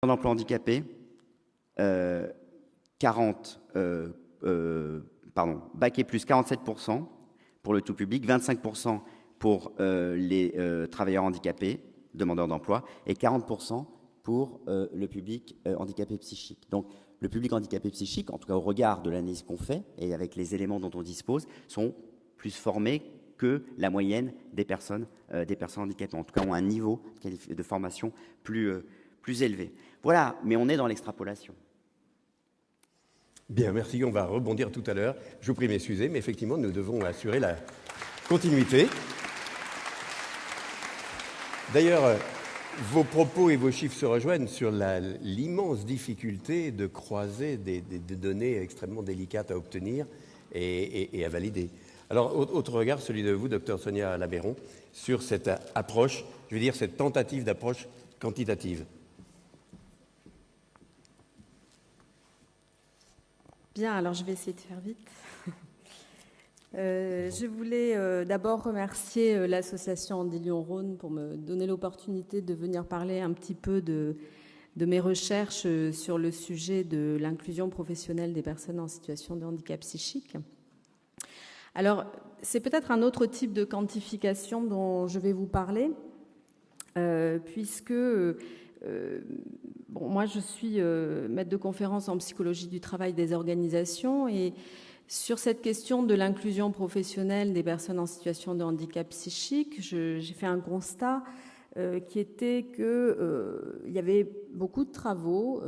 d'emploi handicapé, 40, bac et plus 47% pour le tout public, 25% pour les travailleurs handicapés, demandeurs d'emploi, et 40% pour le public handicapé psychique. Donc, le public handicapé psychique, en tout cas au regard de l'analyse qu'on fait et avec les éléments dont on dispose, sont plus formés que la moyenne des personnes handicapées. En tout cas, ont un niveau de formation plus élevé. Voilà, mais on est dans l'extrapolation. Bien, merci. On va rebondir tout à l'heure. Je vous prie de m'excuser, mais effectivement, nous devons assurer la continuité. D'ailleurs, vos propos et vos chiffres se rejoignent sur l'immense difficulté de croiser des données extrêmement délicates à obtenir et à valider. Alors, autre regard, celui de vous, docteur Sonia Labeyron, sur cette approche, je veux dire cette tentative d'approche quantitative. Bien, alors je vais essayer de faire vite. Je voulais d'abord remercier l'association des Lyon-Rhône pour me donner l'opportunité de venir parler un petit peu de mes recherches sur le sujet de l'inclusion professionnelle des personnes en situation de handicap psychique. Alors, c'est peut-être un autre type de quantification dont je vais vous parler, puisque... moi, je suis maître de conférence en psychologie du travail des organisations et sur cette question de l'inclusion professionnelle des personnes en situation de handicap psychique, j'ai fait un constat qui était qu'il y avait beaucoup de travaux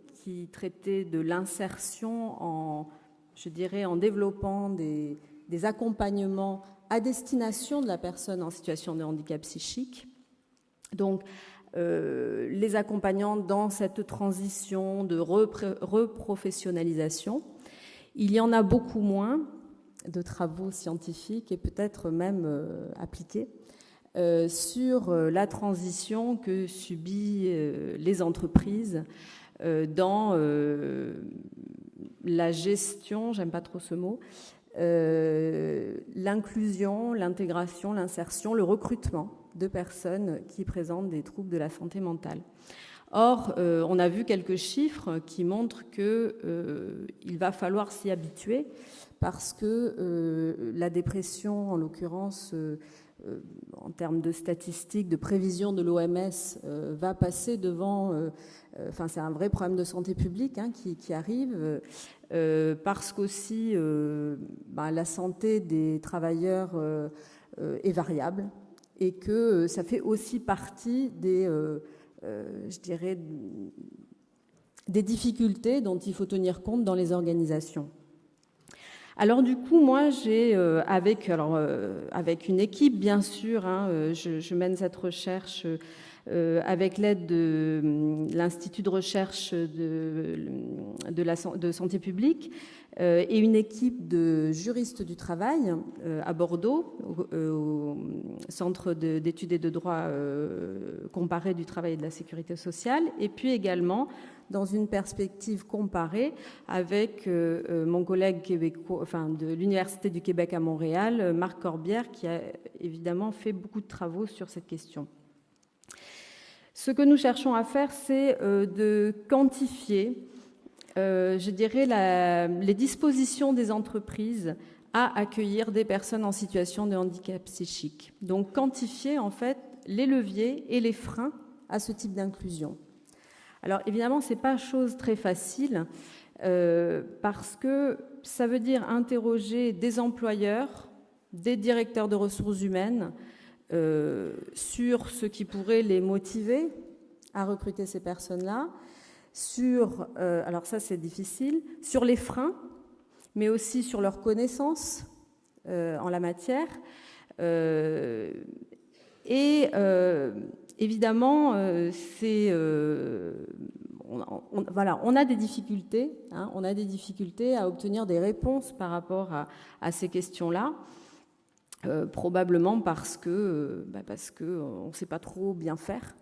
qui traitaient de l'insertion en développant des accompagnements à destination de la personne en situation de handicap psychique. Donc, les accompagnant dans cette transition de reprofessionnalisation. Il y en a beaucoup moins de travaux scientifiques et peut-être même appliqués sur la transition que subissent les entreprises dans la gestion, j'aime pas trop ce mot, l'inclusion, l'intégration, l'insertion, le recrutement de personnes qui présentent des troubles de la santé mentale. Or, on a vu quelques chiffres qui montrent qu'il va falloir s'y habituer parce que la dépression, en l'occurrence, en termes de statistiques, de prévision de l'OMS, va passer devant... c'est un vrai problème de santé publique qui arrive, parce qu'aussi la santé des travailleurs est variable et que ça fait aussi partie des difficultés dont il faut tenir compte dans les organisations. Alors du coup, moi, j'ai, avec une équipe, bien sûr, je mène cette recherche avec l'aide de l'Institut de recherche de santé publique et une équipe de juristes du travail à Bordeaux, au Centre d'études et de droit comparé du travail et de la sécurité sociale, et puis également dans une perspective comparée avec mon collègue québécois, de l'Université du Québec à Montréal, Marc Corbière, qui a évidemment fait beaucoup de travaux sur cette question. Ce que nous cherchons à faire, c'est de quantifier, les dispositions des entreprises à accueillir des personnes en situation de handicap psychique. Donc, quantifier, en fait, les leviers et les freins à ce type d'inclusion. Alors, évidemment, ce n'est pas chose très facile parce que ça veut dire interroger des employeurs, des directeurs de ressources humaines, sur ce qui pourrait les motiver à recruter ces personnes-là, sur, alors ça c'est difficile, sur les freins, mais aussi sur leurs connaissances en la matière. Évidemment, on a des difficultés, on a des difficultés à obtenir des réponses par rapport à ces questions-là. Probablement parce que on ne sait pas trop bien faire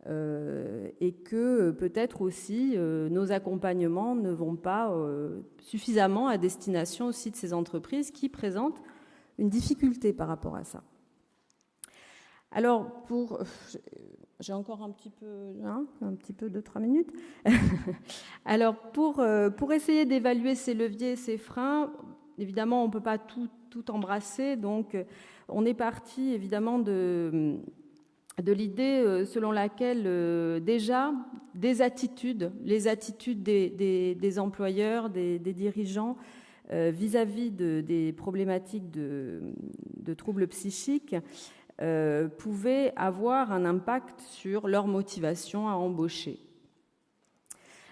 et que peut-être aussi nos accompagnements ne vont pas suffisamment à destination aussi de ces entreprises qui présentent une difficulté par rapport à ça. Alors, j'ai encore un petit peu 2-3 minutes. Alors, pour essayer d'évaluer ces leviers et ces freins, évidemment, on ne peut pas tout embrasser. Donc, on est parti, évidemment, de l'idée selon laquelle, déjà, les attitudes des employeurs, des dirigeants, vis-à-vis des problématiques de troubles psychiques, pouvaient avoir un impact sur leur motivation à embaucher.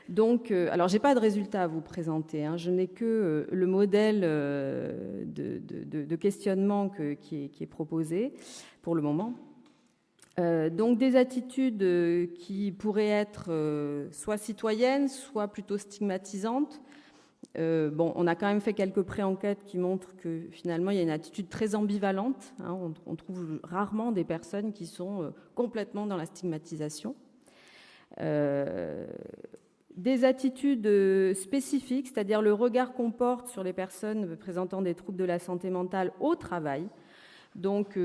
Donc, alors j'ai pas de résultat à vous présenter, je n'ai que le modèle de questionnement qui est proposé pour le moment. Donc des attitudes qui pourraient être soit citoyennes, soit plutôt stigmatisantes. On a quand même fait quelques pré-enquêtes qui montrent que finalement il y a une attitude très ambivalente. On trouve rarement des personnes qui sont complètement dans la stigmatisation. Des attitudes spécifiques, c'est-à-dire le regard qu'on porte sur les personnes présentant des troubles de la santé mentale au travail. Donc,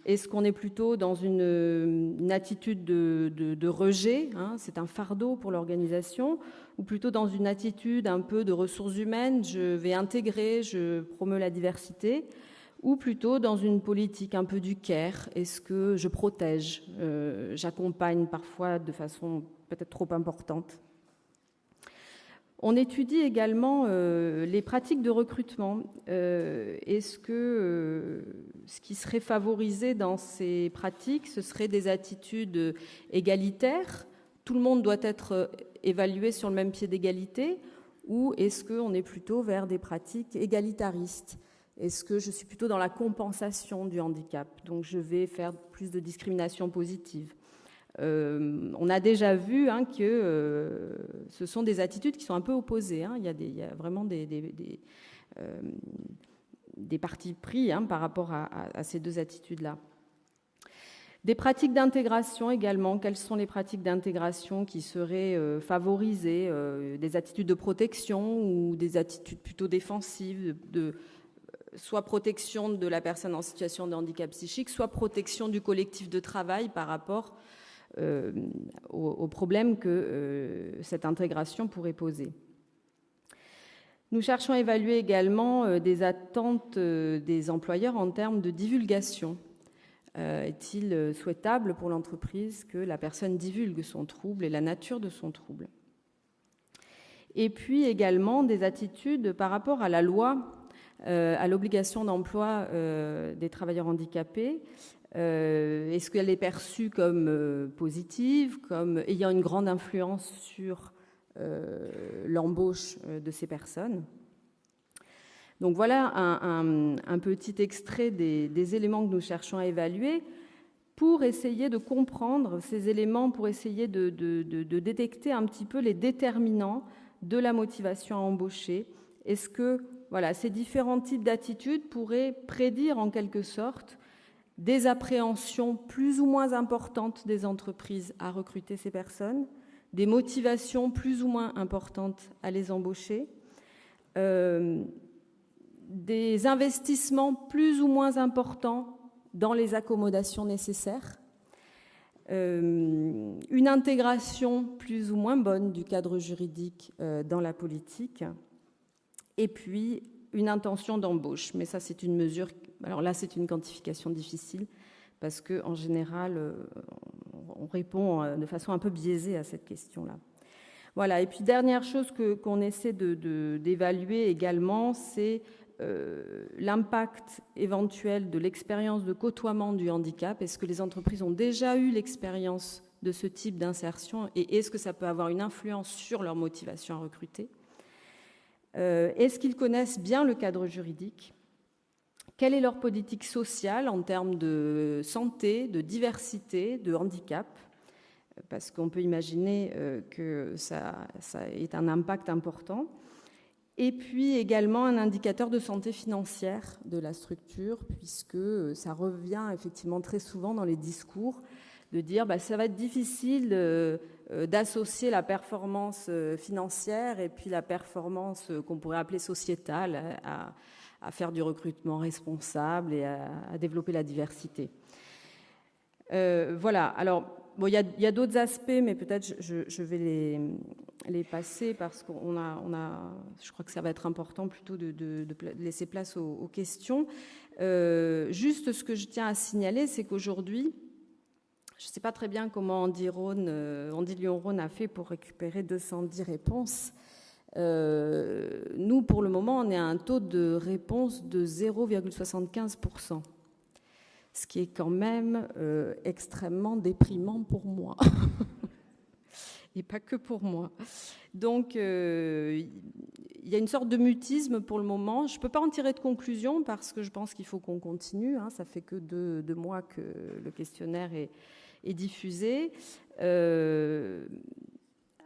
est-ce qu'on est plutôt dans une attitude de rejet, c'est un fardeau pour l'organisation, ou plutôt dans une attitude un peu de ressources humaines, je vais intégrer, je promeux la diversité, ou plutôt dans une politique un peu du care, est-ce que je protège, j'accompagne parfois de façon peut-être trop importante. On étudie également les pratiques de recrutement. Est-ce que ce qui serait favorisé dans ces pratiques, ce serait des attitudes égalitaires, tout le monde doit être évalué sur le même pied d'égalité, ou est-ce qu'on est plutôt vers des pratiques égalitaristes? Est-ce que je suis plutôt dans la compensation du handicap? Donc je vais faire plus de discrimination positive. On a déjà vu que ce sont des attitudes qui sont un peu opposées. Il y a vraiment des partis pris par rapport à ces deux attitudes-là. Des pratiques d'intégration également. Quelles sont les pratiques d'intégration qui seraient favorisées? Des attitudes de protection ou des attitudes plutôt défensives, soit protection de la personne en situation de handicap psychique, soit protection du collectif de travail par rapport aux problèmes que cette intégration pourrait poser. Nous cherchons à évaluer également des attentes des employeurs en termes de divulgation. Est-il souhaitable pour l'entreprise que la personne divulgue son trouble et la nature de son trouble? Et puis également des attitudes par rapport à la loi, à l'obligation d'emploi des travailleurs handicapés. Est-ce qu'elle est perçue comme positive, comme ayant une grande influence sur l'embauche de ces personnes? Donc voilà un petit extrait des éléments que nous cherchons à évaluer pour essayer de comprendre ces éléments, pour essayer de détecter un petit peu les déterminants de la motivation à embaucher. Est-ce que ces différents types d'attitudes pourraient prédire en quelque sorte des appréhensions plus ou moins importantes des entreprises à recruter ces personnes, des motivations plus ou moins importantes à les embaucher, des investissements plus ou moins importants dans les accommodations nécessaires, une intégration plus ou moins bonne du cadre juridique dans la politique, et puis une intention d'embauche. Mais ça, c'est une mesure. Alors là, c'est une quantification difficile parce qu'en général, on répond de façon un peu biaisée à cette question-là. Voilà. Et puis, dernière chose qu'on essaie d'évaluer également, c'est l'impact éventuel de l'expérience de côtoiement du handicap. Est-ce que les entreprises ont déjà eu l'expérience de ce type d'insertion et est-ce que ça peut avoir une influence sur leur motivation à recruter? Est-ce qu'ils connaissent bien le cadre juridique? Quelle est leur politique sociale en termes de santé, de diversité, de handicap? Parce qu'on peut imaginer que ça ait un impact important. Et puis également un indicateur de santé financière de la structure, puisque ça revient effectivement très souvent dans les discours de dire ça va être difficile d'associer la performance financière et puis la performance qu'on pourrait appeler sociétale à faire du recrutement responsable et à développer la diversité. Voilà, alors bon, il y a d'autres aspects, mais peut-être je vais les passer parce qu'on a, je crois que ça va être important plutôt de laisser place aux questions. Juste ce que je tiens à signaler, c'est qu'aujourd'hui, je ne sais pas très bien comment Andy Lyon-Rhône a fait pour récupérer 210 réponses. Nous, pour le moment, on est à un taux de réponse de 0,75%. Ce qui est quand même extrêmement déprimant pour moi. Et pas que pour moi. Donc, il y a une sorte de mutisme pour le moment. Je ne peux pas en tirer de conclusion parce que je pense qu'il faut qu'on continue. Hein. Ça fait que deux mois que le questionnaire est diffusé.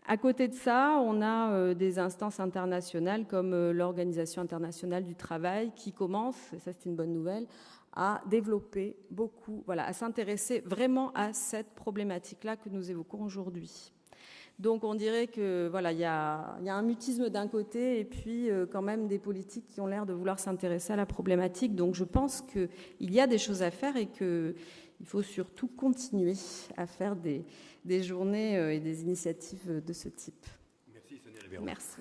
À côté de ça, on a des instances internationales comme l'Organisation internationale du travail qui commence, et ça c'est une bonne nouvelle, à développer beaucoup, à s'intéresser vraiment à cette problématique-là que nous évoquons aujourd'hui. Donc on dirait que il y a un mutisme d'un côté et puis quand même des politiques qui ont l'air de vouloir s'intéresser à la problématique. Donc je pense qu'il y a des choses à faire et qu'il faut surtout continuer à faire des journées et des initiatives de ce type. Merci Sonia Ribeiro. Merci.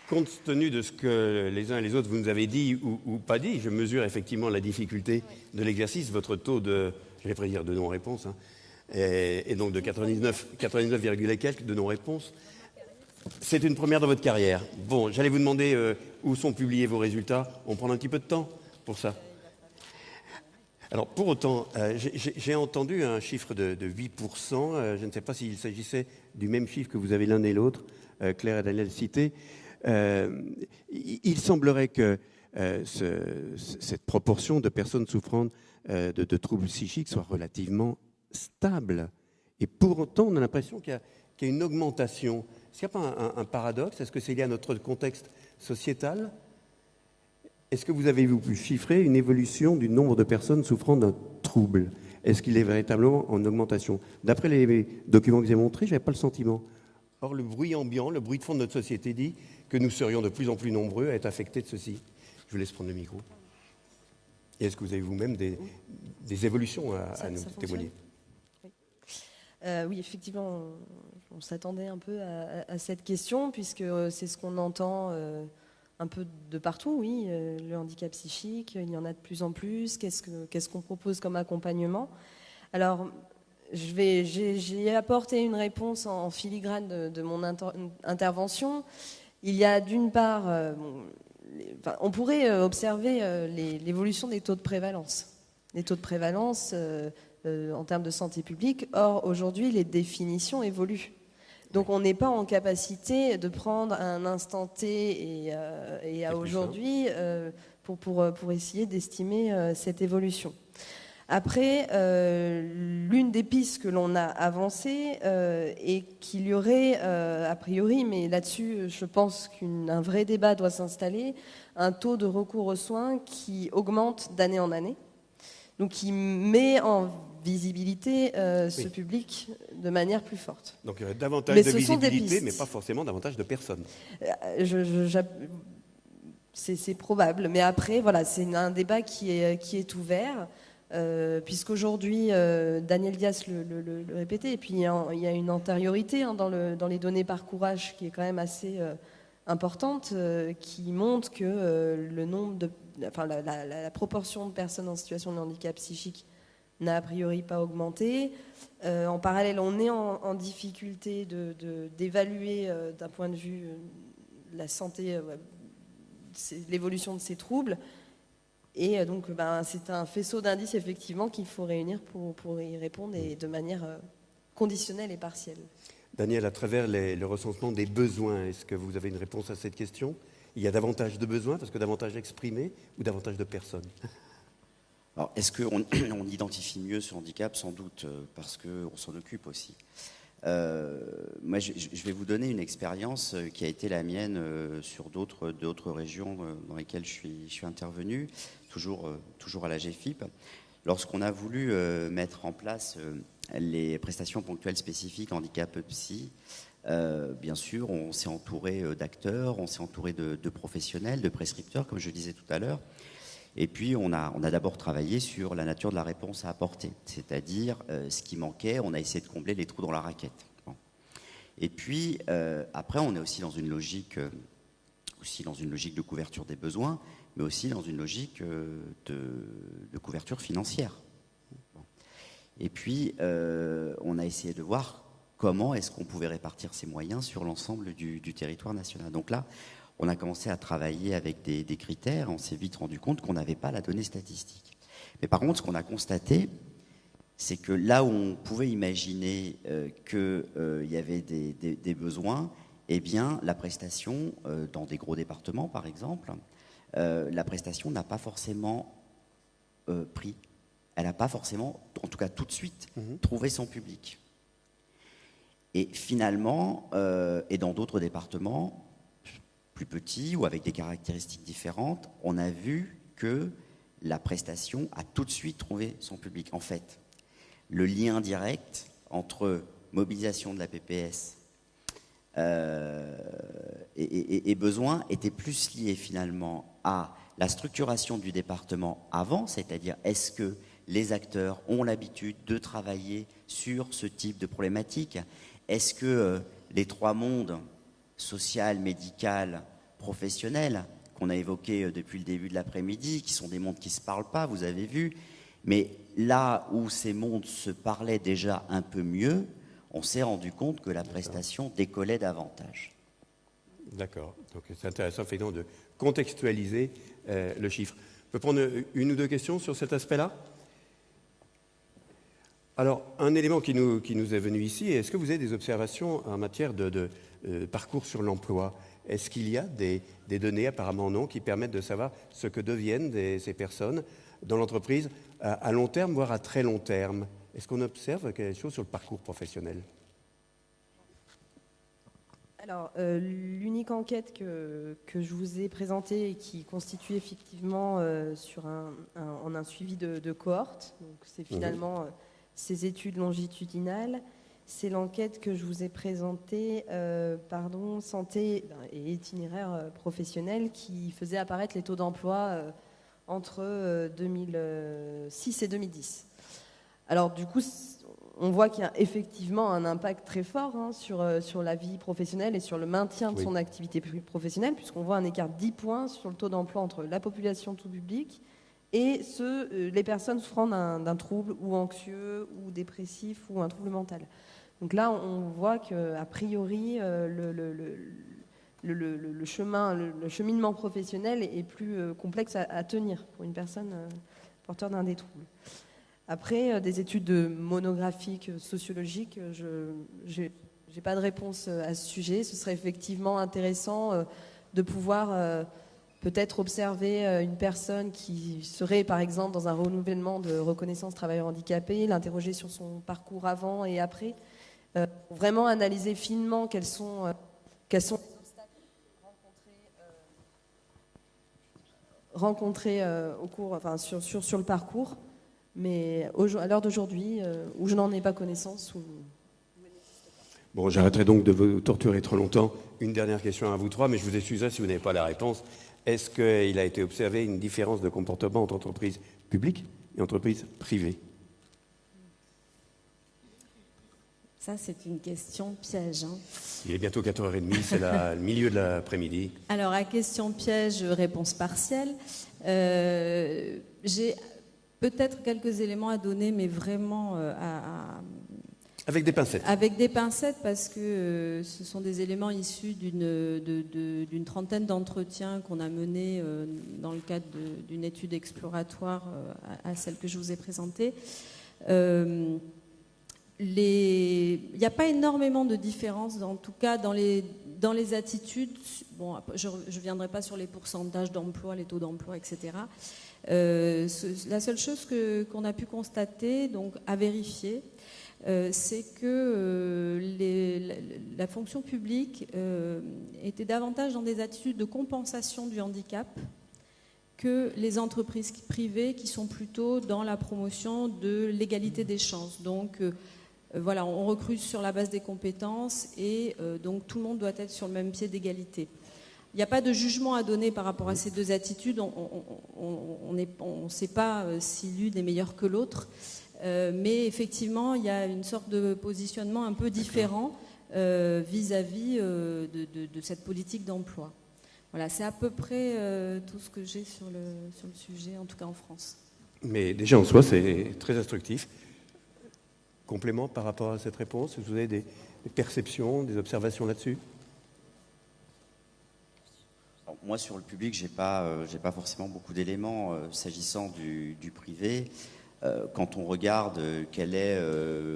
Compte tenu de ce que les uns et les autres vous nous avez dit ou pas dit, je mesure effectivement la difficulté de l'exercice, votre taux de, je vais dire de non-réponse, hein, et donc de 99, et quelques de non-réponse. C'est une première dans votre carrière. Bon, j'allais vous demander où sont publiés vos résultats. On prend un petit peu de temps pour ça. Alors, pour autant, j'ai entendu un chiffre de 8%. Je ne sais pas s'il s'agissait du même chiffre que vous avez l'un et l'autre, Claire et Daniel cité. Il semblerait que cette proportion de personnes souffrant de troubles psychiques soit relativement stable. Et pour autant, on a l'impression qu'il y a une augmentation. Est-ce qu'il n'y a pas un paradoxe? Est-ce que c'est lié à notre contexte sociétal? Est-ce que vous avez pu chiffrer une évolution du nombre de personnes souffrant d'un trouble? Est-ce qu'il est véritablement en augmentation? D'après les documents que vous avez montrés, je n'avais pas le sentiment. Or, le bruit ambiant, le bruit de fond de notre société dit que nous serions de plus en plus nombreux à être affectés de ceci. Je vous laisse prendre le micro. Et est-ce que vous avez vous-même des évolutions à nous témoigner? Oui, effectivement, on s'attendait un peu à cette question, puisque c'est ce qu'on entend un peu de partout, oui. Le handicap psychique, il y en a de plus en plus. Qu'est-ce qu'on propose comme accompagnement? Alors, j'ai apporté une réponse en filigrane de mon intervention. Il y a d'une part, on pourrait observer l'évolution des taux de prévalence. Les taux de prévalence en termes de santé publique. Or, aujourd'hui, les définitions évoluent. Donc, on n'est pas en capacité de prendre un instant T et à aujourd'hui pour essayer d'estimer cette évolution. Après, l'une des pistes que l'on a avancées est qu'il y aurait, a priori, mais là-dessus, je pense qu'un vrai débat doit s'installer, un taux de recours aux soins qui augmente d'année en année, donc qui met en visibilité ce public de manière plus forte. Donc il y aurait davantage de visibilité, mais pas forcément davantage de personnes. C'est probable, mais après, voilà, c'est un débat qui est ouvert. Puisqu'aujourd'hui, Daniel Dias le répétait, et puis il y a une antériorité dans les données Parcourage qui est quand même assez importante, qui montre que le nombre la proportion de personnes en situation de handicap psychique n'a a priori pas augmenté. En parallèle, on est en difficulté d'évaluer d'un point de vue la santé, l'évolution de ces troubles. Et donc, c'est un faisceau d'indices, effectivement, qu'il faut réunir pour y répondre et de manière conditionnelle et partielle. Daniel, à travers le recensement des besoins, est-ce que vous avez une réponse à cette question? Il y a davantage de besoins parce que davantage exprimés ou davantage de personnes? Alors, est-ce qu'on identifie mieux ce handicap? Sans doute, parce qu'on s'en occupe aussi. Moi, je vais vous donner une expérience qui a été la mienne sur d'autres régions dans lesquelles je suis intervenu, toujours à la GFIP. Lorsqu'on a voulu mettre en place les prestations ponctuelles spécifiques handicap psy, Bien sûr, on s'est entouré d'acteurs, on s'est entouré de professionnels, de prescripteurs, comme je disais tout à l'heure. Et puis, on a d'abord travaillé sur la nature de la réponse à apporter, c'est-à-dire ce qui manquait, on a essayé de combler les trous dans la raquette. Bon. Et puis, après, on est aussi dans une logique de couverture des besoins, mais aussi dans une logique de couverture financière. Bon. Et puis, on a essayé de voir comment est-ce qu'on pouvait répartir ces moyens sur l'ensemble du territoire national. Donc là, on a commencé à travailler avec des critères, on s'est vite rendu compte qu'on n'avait pas la donnée statistique. Mais par contre, ce qu'on a constaté, c'est que là où on pouvait imaginer qu'il y avait des besoins, eh bien, la prestation, dans des gros départements par exemple, la prestation n'a pas forcément pris. Elle n'a pas forcément, en tout cas tout de suite, trouvé son public. Et finalement, et dans d'autres départements plus petits ou avec des caractéristiques différentes, on a vu que la prestation a tout de suite trouvé son public. En fait, le lien direct entre mobilisation de la PPS et besoin était plus lié finalement à la structuration du département avant, c'est-à-dire est-ce que les acteurs ont l'habitude de travailler sur ce type de problématique? Est-ce que les trois mondes, social, médical, professionnel, qu'on a évoqués depuis le début de l'après-midi, qui sont des mondes qui ne se parlent pas, vous avez vu, mais là où ces mondes se parlaient déjà un peu mieux, on s'est rendu compte que la prestation décollait davantage. D'accord. Donc c'est intéressant, effectivement, de contextualiser le chiffre. On peut prendre une ou deux questions sur cet aspect-là? Alors, un élément qui nous est venu ici, est-ce que vous avez des observations en matière de parcours sur l'emploi? Est-ce qu'il y a des données, apparemment non, qui permettent de savoir ce que deviennent ces personnes dans l'entreprise à long terme, voire à très long terme? Est-ce qu'on observe quelque chose sur le parcours professionnel? Alors, l'unique enquête que je vous ai présentée et qui constitue effectivement en un suivi de cohorte, donc c'est finalement ces études longitudinales, c'est l'enquête que je vous ai présentée, santé et itinéraire professionnel, qui faisait apparaître les taux d'emploi entre 2006 et 2010. Alors du coup, on voit qu'il y a effectivement un impact très fort sur la vie professionnelle et sur le maintien de son activité professionnelle, puisqu'on voit un écart de 10 points sur le taux d'emploi entre la population tout public et les personnes souffrant d'un trouble ou anxieux ou dépressif ou un trouble mental. Donc là, on voit qu'a priori, le cheminement professionnel est plus complexe à tenir pour une personne porteur d'un des troubles. Après, des études monographiques, sociologiques, je n'ai pas de réponse à ce sujet. Ce serait effectivement intéressant de pouvoir peut-être observer une personne qui serait, par exemple, dans un renouvellement de reconnaissance travailleur handicapé, l'interroger sur son parcours avant et après, pour vraiment analyser finement quels sont les obstacles rencontrés au cours, enfin, sur le parcours. Mais à l'heure d'aujourd'hui, où je n'en ai pas connaissance. Bon, j'arrêterai donc de vous torturer trop longtemps. Une dernière question à vous trois, mais je vous excuserai si vous n'avez pas la réponse. Est-ce qu'il a été observé une différence de comportement entre entreprises publiques et entreprises privées? Ça, c'est une question piège. Il est bientôt 4h30, c'est le milieu de l'après-midi. Alors, à question piège, réponse partielle. J'ai peut-être quelques éléments à donner, mais vraiment avec des pincettes. Avec des pincettes, parce que ce sont des éléments issus d'une trentaine d'entretiens qu'on a menés dans le cadre d'une étude exploratoire à celle que je vous ai présentée. Il n'y a pas énormément de différence, en tout cas dans les attitudes. Bon, je ne reviendrai pas sur les pourcentages d'emploi, les taux d'emploi, etc. La seule chose qu'on a pu constater, donc à vérifier, c'est que la fonction publique était davantage dans des attitudes de compensation du handicap que les entreprises privées qui sont plutôt dans la promotion de l'égalité des chances. Donc Voilà, on recrute sur la base des compétences et donc tout le monde doit être sur le même pied d'égalité. Il n'y a pas de jugement à donner par rapport à ces deux attitudes. On ne sait pas si l'une est meilleure que l'autre. Mais effectivement, il y a une sorte de positionnement un peu différent vis-à-vis de cette politique d'emploi. Voilà, c'est à peu près tout ce que j'ai sur le sujet, en tout cas en France. Mais déjà en soi, c'est très instructif. Complément par rapport à cette réponse, vous avez des perceptions, des observations là-dessus? Moi, sur le public, j'ai pas forcément beaucoup d'éléments s'agissant du privé. Quand on regarde quel est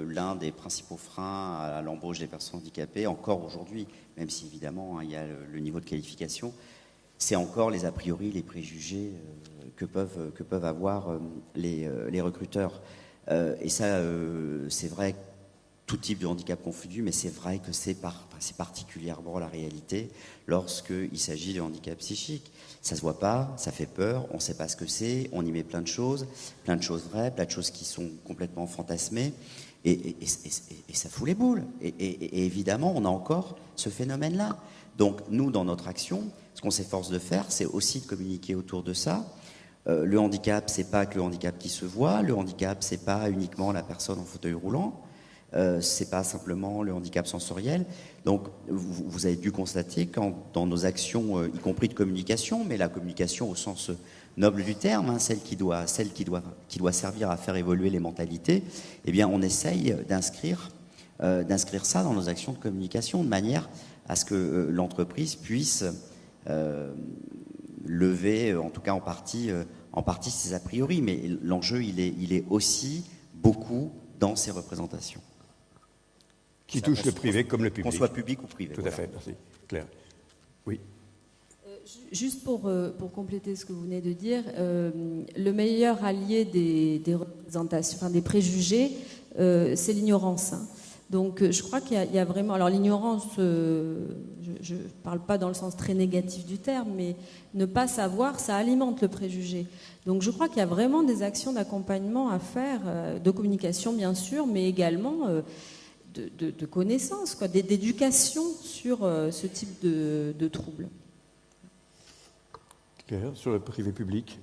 l'un des principaux freins à l'embauche des personnes handicapées, encore aujourd'hui, même si évidemment il y a le niveau de qualification, c'est encore les a priori, les préjugés que peuvent avoir les recruteurs. Et ça, c'est vrai, tout type de handicap confondu, mais c'est vrai que c'est particulièrement la réalité lorsqu'il s'agit de handicap psychique. Ça se voit pas, ça fait peur, on ne sait pas ce que c'est, on y met plein de choses vraies, plein de choses qui sont complètement fantasmées, et ça fout les boules. Et évidemment, on a encore ce phénomène-là. Donc nous, dans notre action, ce qu'on s'efforce de faire, c'est aussi de communiquer autour de ça. Le handicap, c'est pas que le handicap qui se voit, le handicap, c'est pas uniquement la personne en fauteuil roulant, c'est pas simplement le handicap sensoriel. Donc vous avez dû constater dans nos actions, y compris de communication, mais la communication au sens noble du terme, hein, celle qui doit servir à faire évoluer les mentalités, eh bien on essaye d'inscrire ça dans nos actions de communication de manière à ce que l'entreprise puisse lever, en tout cas en partie ses a priori, mais l'enjeu il est aussi beaucoup dans ces représentations. Qui touche le privé comme le public. Qu'on soit public ou privé. Tout à fait, merci. Claire. Oui. Juste pour compléter ce que vous venez de dire, le meilleur allié des représentations, enfin des préjugés, c'est l'ignorance. Hein. Donc je crois qu'il y a vraiment... Alors l'ignorance, je ne parle pas dans le sens très négatif du terme, mais ne pas savoir, ça alimente le préjugé. Donc je crois qu'il y a vraiment des actions d'accompagnement à faire, de communication bien sûr, mais également de connaissances, d'éducation sur ce type de troubles. Claire, sur le privé public,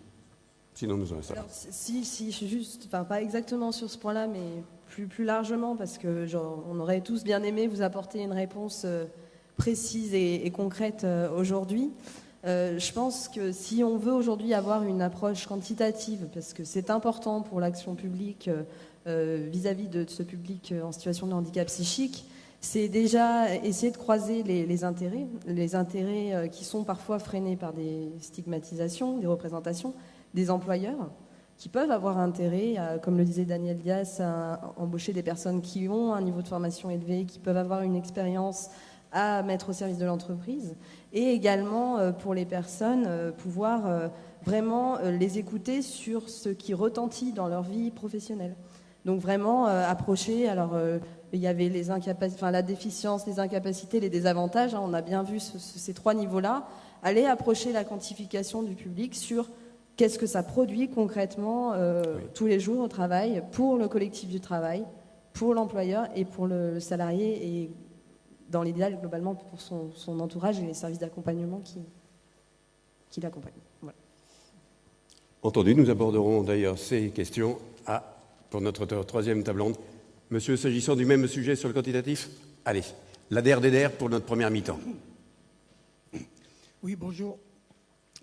sinon nous aurons ça. Alors, si, je suis juste, enfin pas exactement sur ce point-là, mais plus largement, parce que on aurait tous bien aimé vous apporter une réponse précise et concrète aujourd'hui. Je pense que si on veut aujourd'hui avoir une approche quantitative, parce que c'est important pour l'action publique vis-à-vis de ce public en situation de handicap psychique, c'est déjà essayer de croiser les intérêts qui sont parfois freinés par des stigmatisations, des représentations, des employeurs qui peuvent avoir intérêt, comme le disait Daniel Dias, à embaucher des personnes qui ont un niveau de formation élevé, qui peuvent avoir une expérience à mettre au service de l'entreprise, et également pour les personnes pouvoir vraiment les écouter sur ce qui retentit dans leur vie professionnelle. Donc vraiment approcher, alors il y avait la déficience, les incapacités, les désavantages, hein, on a bien vu ces trois niveaux-là, aller approcher la quantification du public sur qu'est-ce que ça produit concrètement tous les jours au travail, pour le collectif du travail, pour l'employeur et pour le salarié, et dans l'idéal, globalement, pour son entourage et les services d'accompagnement qui l'accompagnent. Voilà. Entendu, nous aborderons d'ailleurs ces questions pour notre troisième table ronde. Monsieur, s'agissant du même sujet sur le quantitatif, allez, l'ADR-DDR pour notre première mi-temps. Oui, bonjour.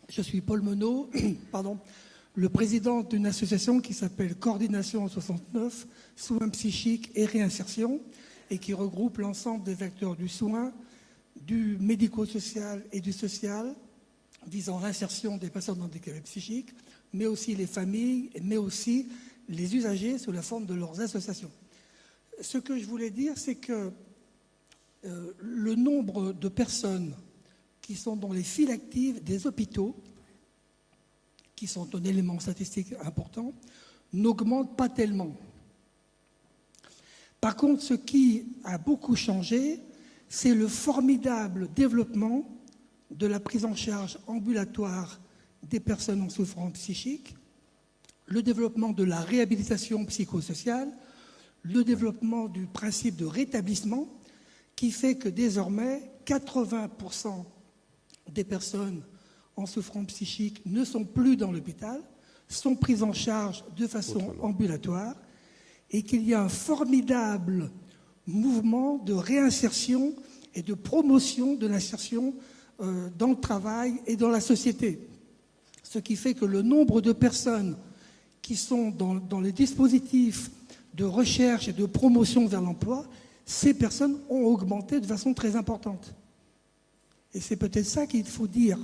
Je suis Paul Menot, le président d'une association qui s'appelle Coordination 69, Soins psychiques et réinsertion, et qui regroupe l'ensemble des acteurs du soin, du médico-social et du social, visant l'insertion des personnes handicapées psychiques, mais aussi les familles, mais aussi les usagers sous la forme de leurs associations. Ce que je voulais dire, c'est que le nombre de personnes qui sont dans les files actives des hôpitaux, qui sont un élément statistique important, n'augmente pas tellement. Par contre, ce qui a beaucoup changé, c'est le formidable développement de la prise en charge ambulatoire des personnes en souffrance psychique, le développement de la réhabilitation psychosociale, le développement du principe de rétablissement qui fait que désormais 80% des personnes en souffrance psychique ne sont plus dans l'hôpital, sont prises en charge de façon ambulatoire et qu'il y a un formidable mouvement de réinsertion et de promotion de l'insertion dans le travail et dans la société. Ce qui fait que le nombre de personnes qui sont dans les dispositifs de recherche et de promotion vers l'emploi, ces personnes ont augmenté de façon très importante. Et c'est peut-être ça qu'il faut dire.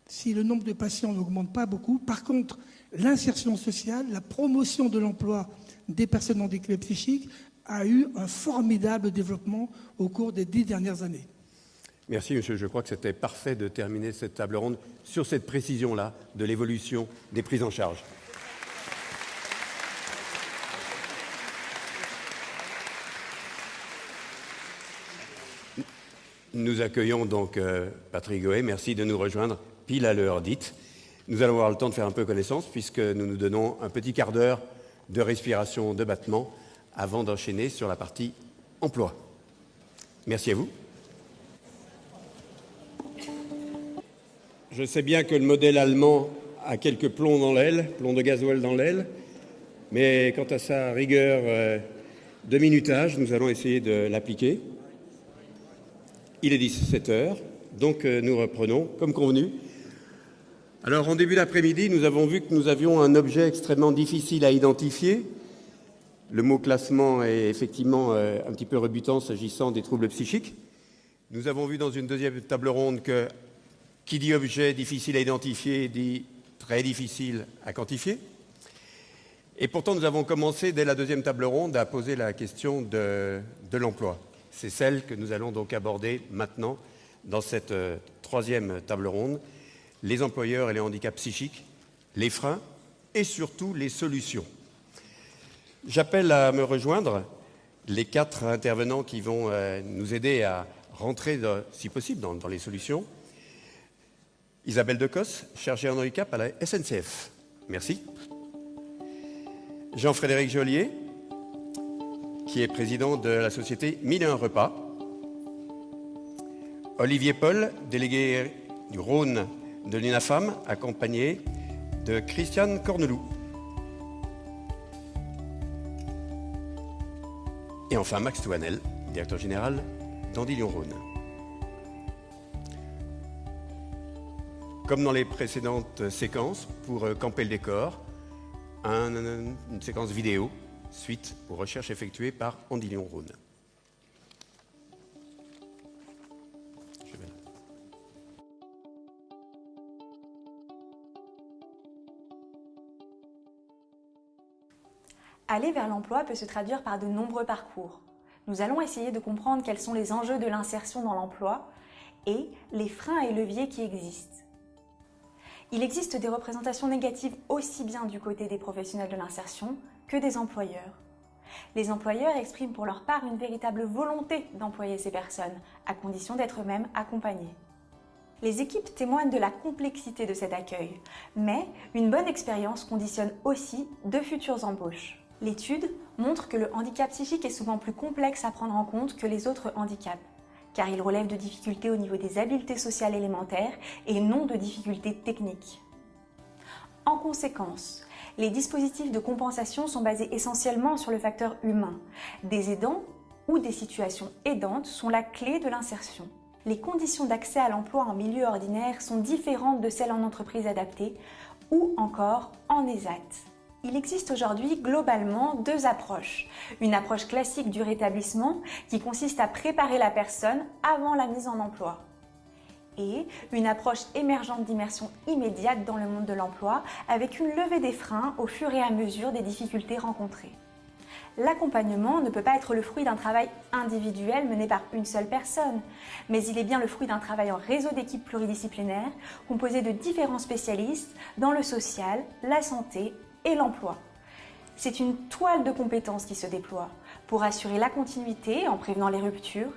Si le nombre de patients n'augmente pas beaucoup, par contre, l'insertion sociale, la promotion de l'emploi des personnes handicapées psychiques a eu un formidable développement au cours des 10 dernières années. Merci, monsieur. Je crois que c'était parfait de terminer cette table ronde sur cette précision-là de l'évolution des prises en charge. Nous accueillons donc Patrick Goët. Merci de nous rejoindre pile à l'heure dite. Nous allons avoir le temps de faire un peu connaissance puisque nous nous donnons un petit quart d'heure de respiration, de battement avant d'enchaîner sur la partie emploi. Merci à vous. Je sais bien que le modèle allemand a quelques plombs dans l'aile, plombs de gasoil dans l'aile, mais quant à sa rigueur de minutage, nous allons essayer de l'appliquer. Il est 17h, donc nous reprenons comme convenu. Alors en début d'après-midi, nous avons vu que nous avions un objet extrêmement difficile à identifier. Le mot classement est effectivement un petit peu rebutant s'agissant des troubles psychiques. Nous avons vu dans une deuxième table ronde que qui dit objet difficile à identifier dit très difficile à quantifier. Et pourtant, nous avons commencé dès la deuxième table ronde à poser la question de l'emploi. C'est celle que nous allons donc aborder maintenant dans cette troisième table ronde. Les employeurs et les handicaps psychiques, les freins et surtout les solutions. J'appelle à me rejoindre les 4 intervenants qui vont nous aider à rentrer, si possible, dans les solutions. Isabelle Decos, chargée en handicap à la SNCF. Merci. Jean-Frédéric Joliet, qui est président de la société 1001 Repas. Olivier Paul, délégué du Rhône de l'UNAFAM, accompagné de Christiane Corneloup. Et enfin Max Touanel, directeur général d'Andillion-Rhône. Comme dans les précédentes séquences, pour camper le décor, une séquence vidéo, suite aux recherches effectuées par Andillion-Rhône. Aller vers l'emploi peut se traduire par de nombreux parcours. Nous allons essayer de comprendre quels sont les enjeux de l'insertion dans l'emploi et les freins et leviers qui existent. Il existe des représentations négatives aussi bien du côté des professionnels de l'insertion que des employeurs. Les employeurs expriment pour leur part une véritable volonté d'employer ces personnes, à condition d'être eux-mêmes accompagnés. Les équipes témoignent de la complexité de cet accueil, mais une bonne expérience conditionne aussi de futures embauches. L'étude montre que le handicap psychique est souvent plus complexe à prendre en compte que les autres handicaps, car il relève de difficultés au niveau des habiletés sociales élémentaires et non de difficultés techniques. En conséquence, les dispositifs de compensation sont basés essentiellement sur le facteur humain. Des aidants ou des situations aidantes sont la clé de l'insertion. Les conditions d'accès à l'emploi en milieu ordinaire sont différentes de celles en entreprise adaptée ou encore en ESAT. Il existe aujourd'hui globalement 2 approches. Une approche classique du rétablissement qui consiste à préparer la personne avant la mise en emploi. Et une approche émergente d'immersion immédiate dans le monde de l'emploi avec une levée des freins au fur et à mesure des difficultés rencontrées. L'accompagnement ne peut pas être le fruit d'un travail individuel mené par une seule personne, mais il est bien le fruit d'un travail en réseau d'équipes pluridisciplinaires composé de différents spécialistes dans le social, la santé et l'emploi. C'est une toile de compétences qui se déploie pour assurer la continuité en prévenant les ruptures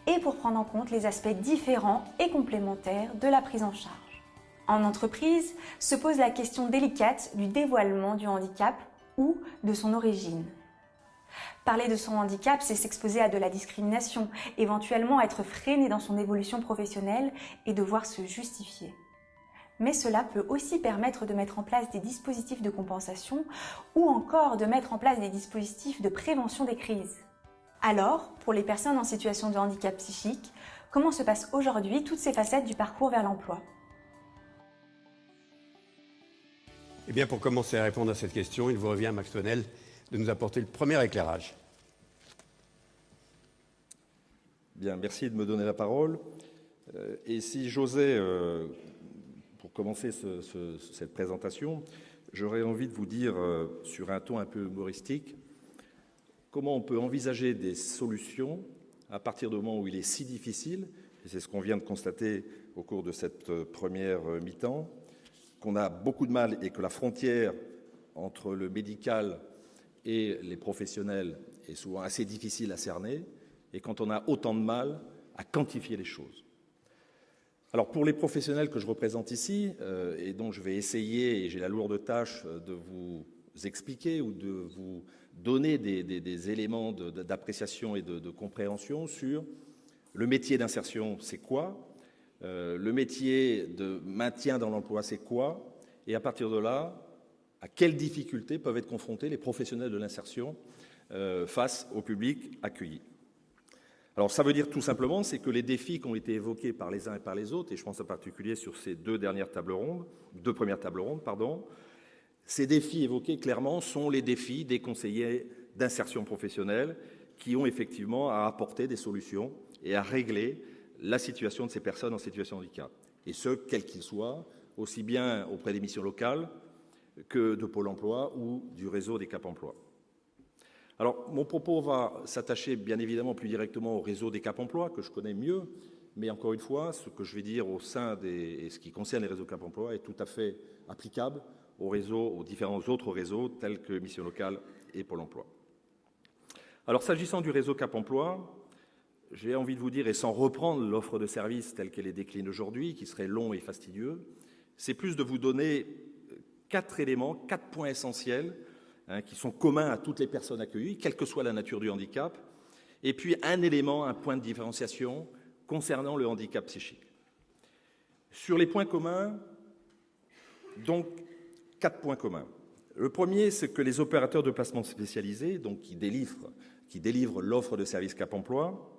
et pour prendre en compte les aspects différents et complémentaires de la prise en charge. En entreprise, se pose la question délicate du dévoilement du handicap ou de son origine. Parler de son handicap, c'est s'exposer à de la discrimination, éventuellement être freiné dans son évolution professionnelle et devoir se justifier. Mais cela peut aussi permettre de mettre en place des dispositifs de compensation ou encore de mettre en place des dispositifs de prévention des crises. Alors, pour les personnes en situation de handicap psychique, comment se passent aujourd'hui toutes ces facettes du parcours vers l'emploi ? Eh bien, pour commencer à répondre à cette question, il vous revient, Max Tonnel, de nous apporter le premier éclairage. Bien, merci de me donner la parole. Et si j'osais, pour commencer cette présentation, j'aurais envie de vous dire, sur un ton un peu humoristique, comment on peut envisager des solutions à partir du moment où il est si difficile, et c'est ce qu'on vient de constater au cours de cette première mi-temps, qu'on a beaucoup de mal et que la frontière entre le médical et les professionnels est souvent assez difficile à cerner, et quand on a autant de mal à quantifier les choses. Alors pour les professionnels que je représente ici, et dont je vais essayer, et j'ai la lourde tâche de vous expliquer ou de vous donner des éléments d'appréciation et de compréhension sur le métier d'insertion, c'est quoi, le métier de maintien dans l'emploi, c'est quoi, et à partir de là, à quelles difficultés peuvent être confrontés les professionnels de l'insertion face au public accueilli. Alors ça veut dire tout simplement, c'est que les défis qui ont été évoqués par les uns et par les autres, et je pense en particulier sur ces deux premières tables rondes, ces défis évoqués clairement sont les défis des conseillers d'insertion professionnelle qui ont effectivement à apporter des solutions et à régler la situation de ces personnes en situation de handicap. Et ce, quels qu'ils soient, aussi bien auprès des missions locales que de Pôle emploi ou du réseau des Cap Emploi. Alors, mon propos va s'attacher bien évidemment plus directement au réseau des Cap Emploi, que je connais mieux, mais encore une fois, ce que je vais dire au sein et ce qui concerne les réseaux Cap Emploi est tout à fait applicable aux différents autres réseaux tels que Mission Locale et Pôle emploi. Alors, s'agissant du réseau Cap Emploi, j'ai envie de vous dire, et sans reprendre l'offre de service telle qu'elle est déclinée aujourd'hui, qui serait long et fastidieux, c'est plus de vous donner 4 éléments, 4 points essentiels qui sont communs à toutes les personnes accueillies, quelle que soit la nature du handicap, et puis un élément, un point de différenciation concernant le handicap psychique. Sur les points communs, donc 4 points communs. Le premier, c'est que les opérateurs de placement spécialisés, donc qui délivrent l'offre de service Cap Emploi,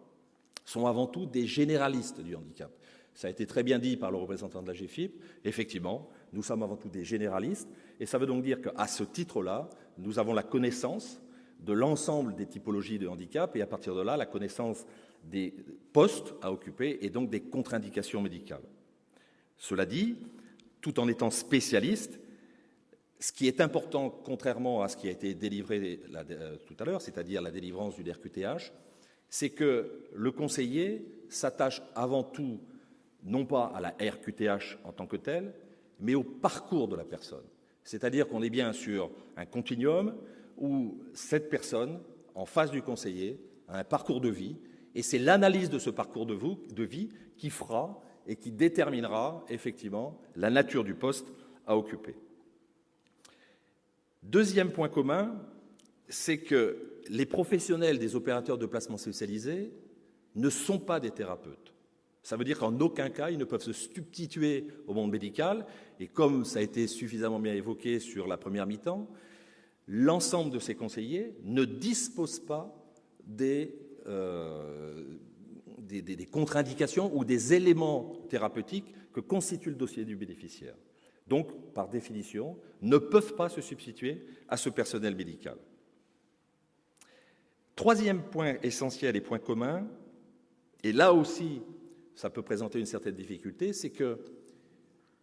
sont avant tout des généralistes du handicap. Ça a été très bien dit par le représentant de la GFIP. Effectivement, nous sommes avant tout des généralistes, et ça veut donc dire qu'à ce titre-là, nous avons la connaissance de l'ensemble des typologies de handicap, et à partir de là, la connaissance des postes à occuper et donc des contre-indications médicales. Cela dit, tout en étant spécialiste, ce qui est important, contrairement à ce qui a été délivré tout à l'heure, c'est-à-dire la délivrance du DRQTH, c'est que le conseiller s'attache avant tout, non pas à la RQTH en tant que telle, mais au parcours de la personne. C'est-à-dire qu'on est bien sur un continuum où cette personne, en face du conseiller, a un parcours de vie, et c'est l'analyse de ce parcours de vie qui fera et qui déterminera effectivement la nature du poste à occuper. Deuxième point commun, c'est que les professionnels des opérateurs de placement spécialisés ne sont pas des thérapeutes. Ça veut dire qu'en aucun cas, ils ne peuvent se substituer au monde médical. Et comme ça a été suffisamment bien évoqué sur la première mi-temps, l'ensemble de ces conseillers ne disposent pas des contre-indications ou des éléments thérapeutiques que constitue le dossier du bénéficiaire. Donc, par définition, ne peuvent pas se substituer à ce personnel médical. Troisième point essentiel et point commun, et là aussi, ça peut présenter une certaine difficulté, c'est que,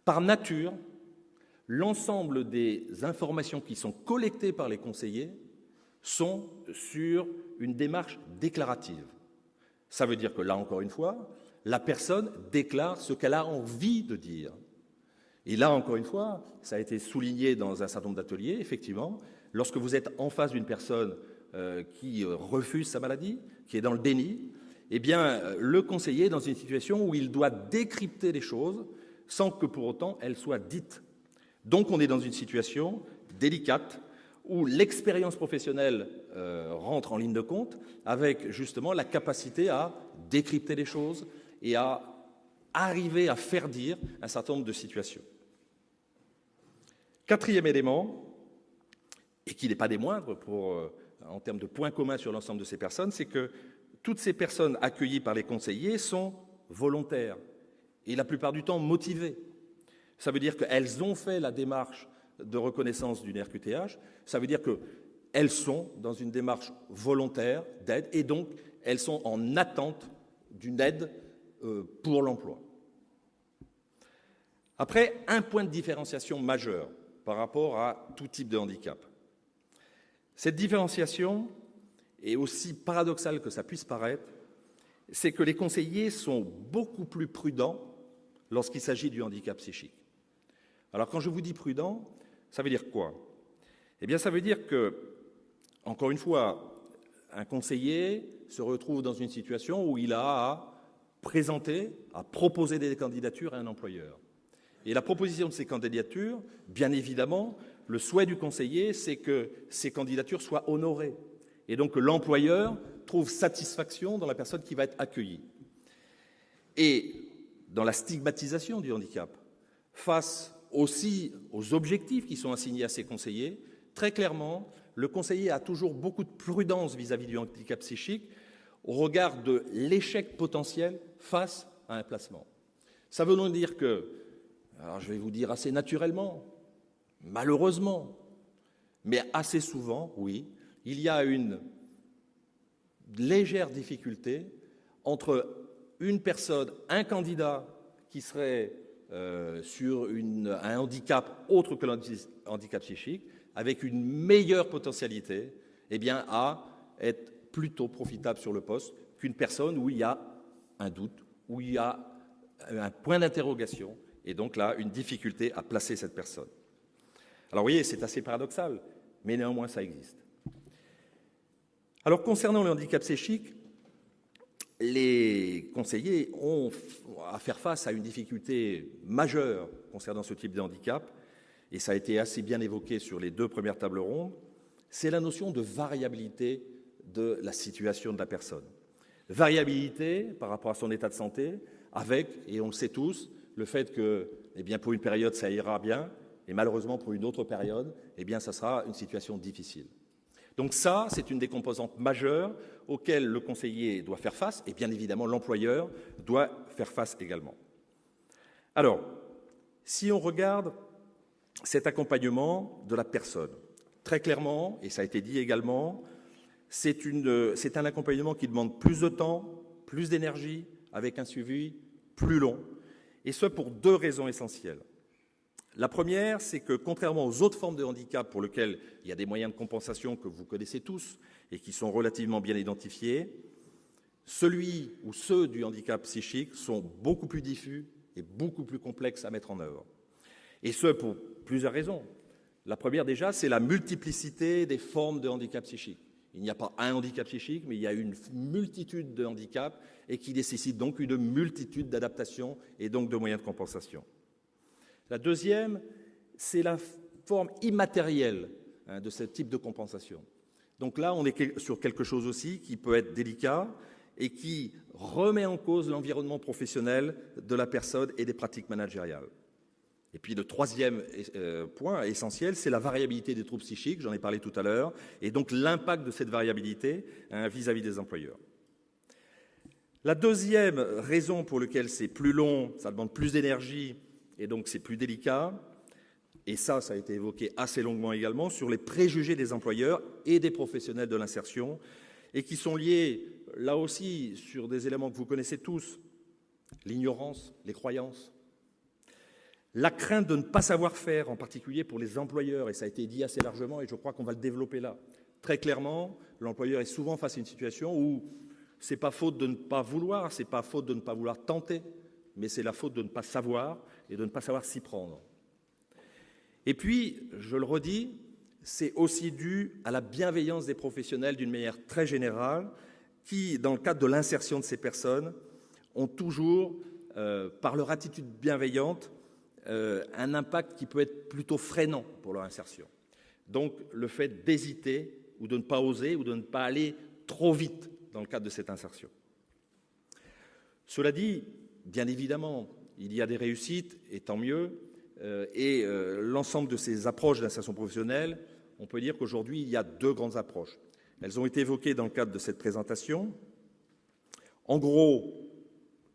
par nature, l'ensemble des informations qui sont collectées par les conseillers sont sur une démarche déclarative. Ça veut dire que là, encore une fois, la personne déclare ce qu'elle a envie de dire. Et là, encore une fois, ça a été souligné dans un certain nombre d'ateliers, effectivement, lorsque vous êtes en face d'une personne qui refuse sa maladie, qui est dans le déni, eh bien, le conseiller est dans une situation où il doit décrypter les choses sans que pour autant elles soient dites. Donc, on est dans une situation délicate où l'expérience professionnelle rentre en ligne de compte, avec justement la capacité à décrypter les choses et à arriver à faire dire un certain nombre de situations. Quatrième élément, et qui n'est pas des moindres en termes de points communs sur l'ensemble de ces personnes, c'est que toutes ces personnes accueillies par les conseillers sont volontaires et la plupart du temps motivées. Ça veut dire qu'elles ont fait la démarche de reconnaissance d'une RQTH, ça veut dire qu'elles sont dans une démarche volontaire d'aide et donc elles sont en attente d'une aide pour l'emploi. Après, un point de différenciation majeur par rapport à tout type de handicap. Cette différenciation est aussi paradoxale que ça puisse paraître, c'est que les conseillers sont beaucoup plus prudents lorsqu'il s'agit du handicap psychique. Alors quand je vous dis prudent, ça veut dire quoi? Eh bien ça veut dire que, encore une fois, un conseiller se retrouve dans une situation où il a à présenter, à proposer des candidatures à un employeur. Et la proposition de ces candidatures, bien évidemment, le souhait du conseiller, c'est que ces candidatures soient honorées. Et donc que l'employeur trouve satisfaction dans la personne qui va être accueillie. Et dans la stigmatisation du handicap, face aussi aux objectifs qui sont assignés à ces conseillers, très clairement, le conseiller a toujours beaucoup de prudence vis-à-vis du handicap psychique au regard de l'échec potentiel face à un placement. Ça veut donc dire que, alors je vais vous dire assez naturellement, malheureusement, mais assez souvent, oui, il y a une légère difficulté entre une personne, un candidat qui serait sur un handicap autre que le handicap psychique, avec une meilleure potentialité, eh bien, à être plutôt profitable sur le poste qu'une personne où il y a un doute, où il y a un point d'interrogation, et donc là, une difficulté à placer cette personne. Alors, vous voyez, c'est assez paradoxal, mais néanmoins, ça existe. Alors, concernant le handicap psychique, les conseillers ont à faire face à une difficulté majeure concernant ce type de handicap, et ça a été assez bien évoqué sur les 2 premières tables rondes, c'est la notion de variabilité de la situation de la personne. Variabilité par rapport à son état de santé, avec, et on le sait tous, le fait que, eh bien, pour une période, ça ira bien, et malheureusement, pour une autre période, eh bien, ça sera une situation difficile. Donc ça, c'est une des composantes majeures auxquelles le conseiller doit faire face, et bien évidemment, l'employeur doit faire face également. Alors, si on regarde cet accompagnement de la personne, très clairement, et ça a été dit également, c'est un accompagnement qui demande plus de temps, plus d'énergie, avec un suivi plus long, et ce pour 2 raisons essentielles. La première, c'est que contrairement aux autres formes de handicap pour lesquelles il y a des moyens de compensation que vous connaissez tous et qui sont relativement bien identifiés, celui ou ceux du handicap psychique sont beaucoup plus diffus et beaucoup plus complexes à mettre en œuvre. Et ce pour plusieurs raisons. La première déjà, c'est la multiplicité des formes de handicap psychique. Il n'y a pas un handicap psychique, mais il y a une multitude de handicaps et qui nécessitent donc une multitude d'adaptations et donc de moyens de compensation. La deuxième, c'est la forme immatérielle de ce type de compensation. Donc là, on est sur quelque chose aussi qui peut être délicat et qui remet en cause l'environnement professionnel de la personne et des pratiques managériales. Et puis le troisième point essentiel, c'est la variabilité des troubles psychiques, j'en ai parlé tout à l'heure, et donc l'impact de cette variabilité vis-à-vis des employeurs. La deuxième raison pour laquelle c'est plus long, ça demande plus d'énergie, et donc c'est plus délicat, et ça a été évoqué assez longuement également, sur les préjugés des employeurs et des professionnels de l'insertion, et qui sont liés, là aussi, sur des éléments que vous connaissez tous, l'ignorance, les croyances, la crainte de ne pas savoir faire, en particulier pour les employeurs, et ça a été dit assez largement, et je crois qu'on va le développer là. Très clairement, l'employeur est souvent face à une situation où c'est pas faute de ne pas vouloir, c'est pas faute de ne pas vouloir tenter, mais c'est la faute de ne pas savoir et de ne pas savoir s'y prendre. Et puis, je le redis, c'est aussi dû à la bienveillance des professionnels d'une manière très générale, qui, dans le cadre de l'insertion de ces personnes, ont toujours, par leur attitude bienveillante, un impact qui peut être plutôt freinant pour leur insertion. Donc le fait d'hésiter ou de ne pas oser ou de ne pas aller trop vite dans le cadre de cette insertion. Cela dit, bien évidemment, il y a des réussites, et tant mieux, l'ensemble de ces approches d'insertion professionnelle, on peut dire qu'aujourd'hui, il y a deux grandes approches. Elles ont été évoquées dans le cadre de cette présentation. En gros,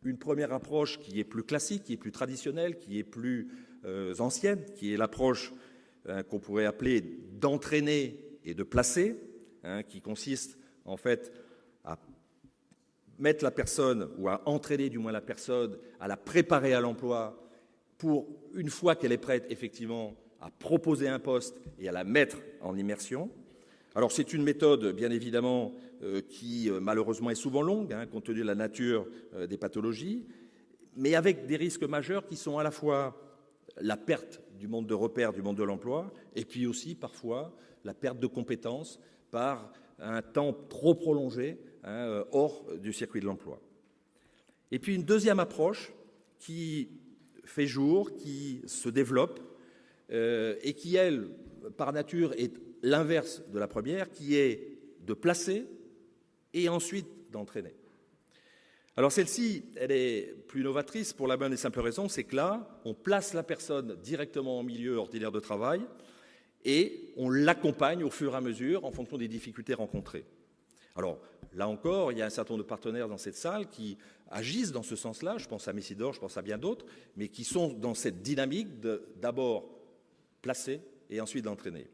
une première approche qui est plus classique, qui est plus traditionnelle, qui est plus ancienne, qui est l'approche qu'on pourrait appeler d'entraîner et de placer, qui consiste en fait à mettre la personne, ou à entraîner du moins la personne, à la préparer à l'emploi pour, une fois qu'elle est prête, effectivement, à proposer un poste et à la mettre en immersion. Alors c'est une méthode, bien évidemment, qui malheureusement est souvent longue, compte tenu de la nature des pathologies, mais avec des risques majeurs qui sont à la fois la perte du monde de repère, du monde de l'emploi, et puis aussi parfois la perte de compétences par un temps trop prolongé hors du circuit de l'emploi. Et puis une deuxième approche qui fait jour, qui se développe et qui, elle, par nature, est l'inverse de la première, qui est de placer et ensuite d'entraîner. Alors celle-ci, elle est plus novatrice pour la bonne et simple raison, c'est que là, on place la personne directement en milieu ordinaire de travail et on l'accompagne au fur et à mesure en fonction des difficultés rencontrées. Alors là encore, il y a un certain nombre de partenaires dans cette salle qui agissent dans ce sens-là, je pense à Messidor, je pense à bien d'autres, mais qui sont dans cette dynamique d'abord placer et ensuite d'entraîner.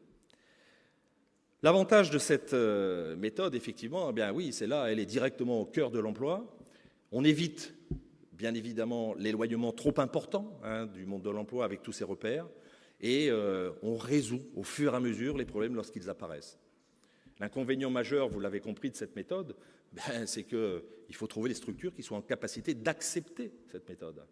L'avantage de cette méthode, effectivement, eh bien oui, c'est là, elle est directement au cœur de l'emploi. On évite, bien évidemment, l'éloignement trop important du monde de l'emploi avec tous ces repères, et on résout au fur et à mesure les problèmes lorsqu'ils apparaissent. L'inconvénient majeur, vous l'avez compris, de cette méthode, c'est qu'il faut trouver des structures qui soient en capacité d'accepter cette méthode.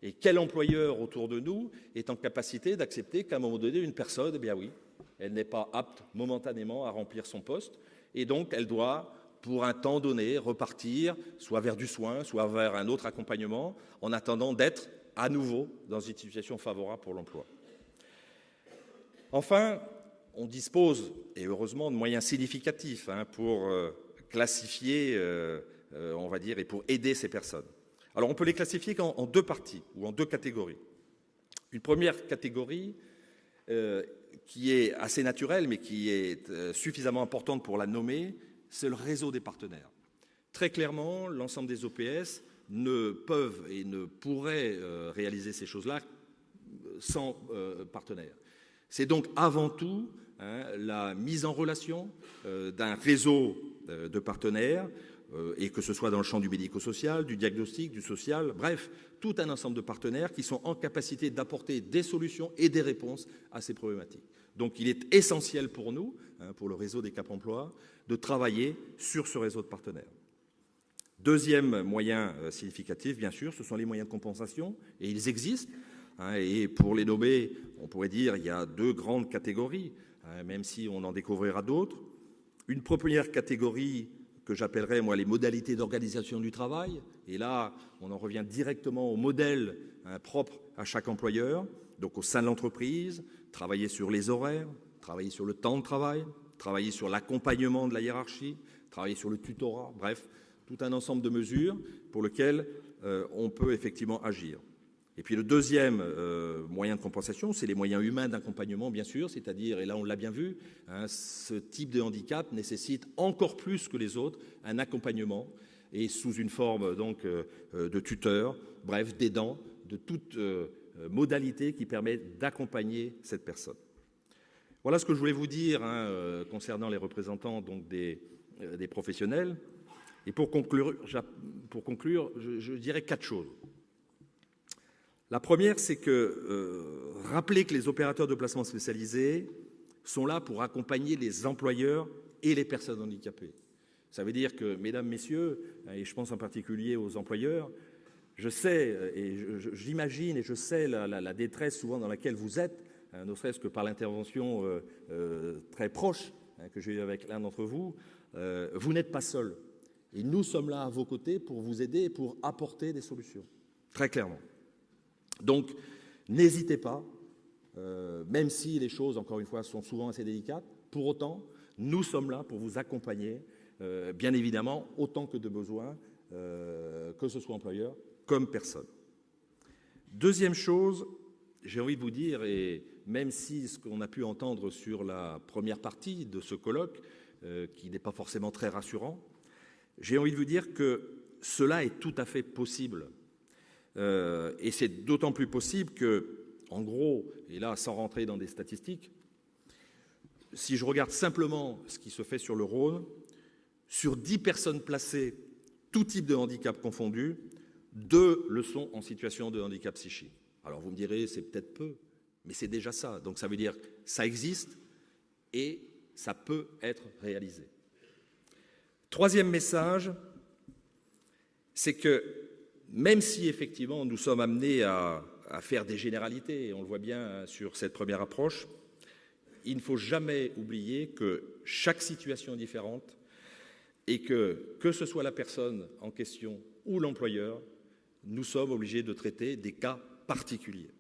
Et quel employeur autour de nous est en capacité d'accepter qu'à un moment donné, une personne, eh bien oui, elle n'est pas apte momentanément à remplir son poste, et donc elle doit, pour un temps donné, repartir, soit vers du soin, soit vers un autre accompagnement, en attendant d'être à nouveau dans une situation favorable pour l'emploi. Enfin, on dispose, et heureusement, de moyens significatifs pour classifier, on va dire, et pour aider ces personnes. Alors, on peut les classifier en deux parties, ou en deux catégories. Une première catégorie qui est assez naturelle, mais qui est suffisamment importante pour la nommer, c'est le réseau des partenaires. Très clairement, l'ensemble des OPS ne peuvent et ne pourraient réaliser ces choses-là sans partenaires. C'est donc avant tout la mise en relation d'un réseau de partenaires, et que ce soit dans le champ du médico-social, du diagnostic, du social, bref, tout un ensemble de partenaires qui sont en capacité d'apporter des solutions et des réponses à ces problématiques. Donc il est essentiel pour nous, pour le réseau des Cap Emploi, de travailler sur ce réseau de partenaires. Deuxième moyen significatif, bien sûr, ce sont les moyens de compensation, et ils existent. Et pour les nommer, on pourrait dire qu'il y a deux grandes catégories, même si on en découvrira d'autres. Une première catégorie que j'appellerais, moi, les modalités d'organisation du travail. Et là, on en revient directement au modèle propre à chaque employeur. Donc au sein de l'entreprise, travailler sur les horaires, travailler sur le temps de travail, travailler sur l'accompagnement de la hiérarchie, travailler sur le tutorat, bref, tout un ensemble de mesures pour lesquelles on peut effectivement agir. Et puis le deuxième moyen de compensation, c'est les moyens humains d'accompagnement, bien sûr, c'est-à-dire, et là on l'a bien vu, ce type de handicap nécessite encore plus que les autres un accompagnement, et sous une forme donc de tuteur, bref, d'aidant, de toute modalité qui permet d'accompagner cette personne. Voilà ce que je voulais vous dire concernant les représentants donc, des professionnels. Et pour conclure, je dirais 4 choses. La première, c'est que rappeler que les opérateurs de placement spécialisés sont là pour accompagner les employeurs et les personnes handicapées. Ça veut dire que, mesdames, messieurs, et je pense en particulier aux employeurs, je sais, et j'imagine et je sais la détresse souvent dans laquelle vous êtes, ne serait-ce que par l'intervention très proche que j'ai eue avec l'un d'entre vous, vous n'êtes pas seuls. Et nous sommes là à vos côtés pour vous aider et pour apporter des solutions, très clairement. Donc, n'hésitez pas même si les choses, encore une fois, sont souvent assez délicates. Pour autant, nous sommes là pour vous accompagner, bien évidemment, autant que de besoin, que ce soit employeur comme personne. Deuxième chose, j'ai envie de vous dire, et même si ce qu'on a pu entendre sur la première partie de ce colloque, qui n'est pas forcément très rassurant, j'ai envie de vous dire que cela est tout à fait possible. Et c'est d'autant plus possible que, en gros, et là sans rentrer dans des statistiques, si je regarde simplement ce qui se fait sur le Rhône, sur 10 personnes placées, tout type de handicap confondu, 2 le sont en situation de handicap psychique. Alors vous me direz, c'est peut-être peu, mais c'est déjà ça. Donc ça veut dire que ça existe et ça peut être réalisé. Troisième message, c'est que même si effectivement nous sommes amenés à faire des généralités, et on le voit bien sur cette première approche, il ne faut jamais oublier que chaque situation est différente et que ce soit la personne en question ou l'employeur, nous sommes obligés de traiter des cas particuliers.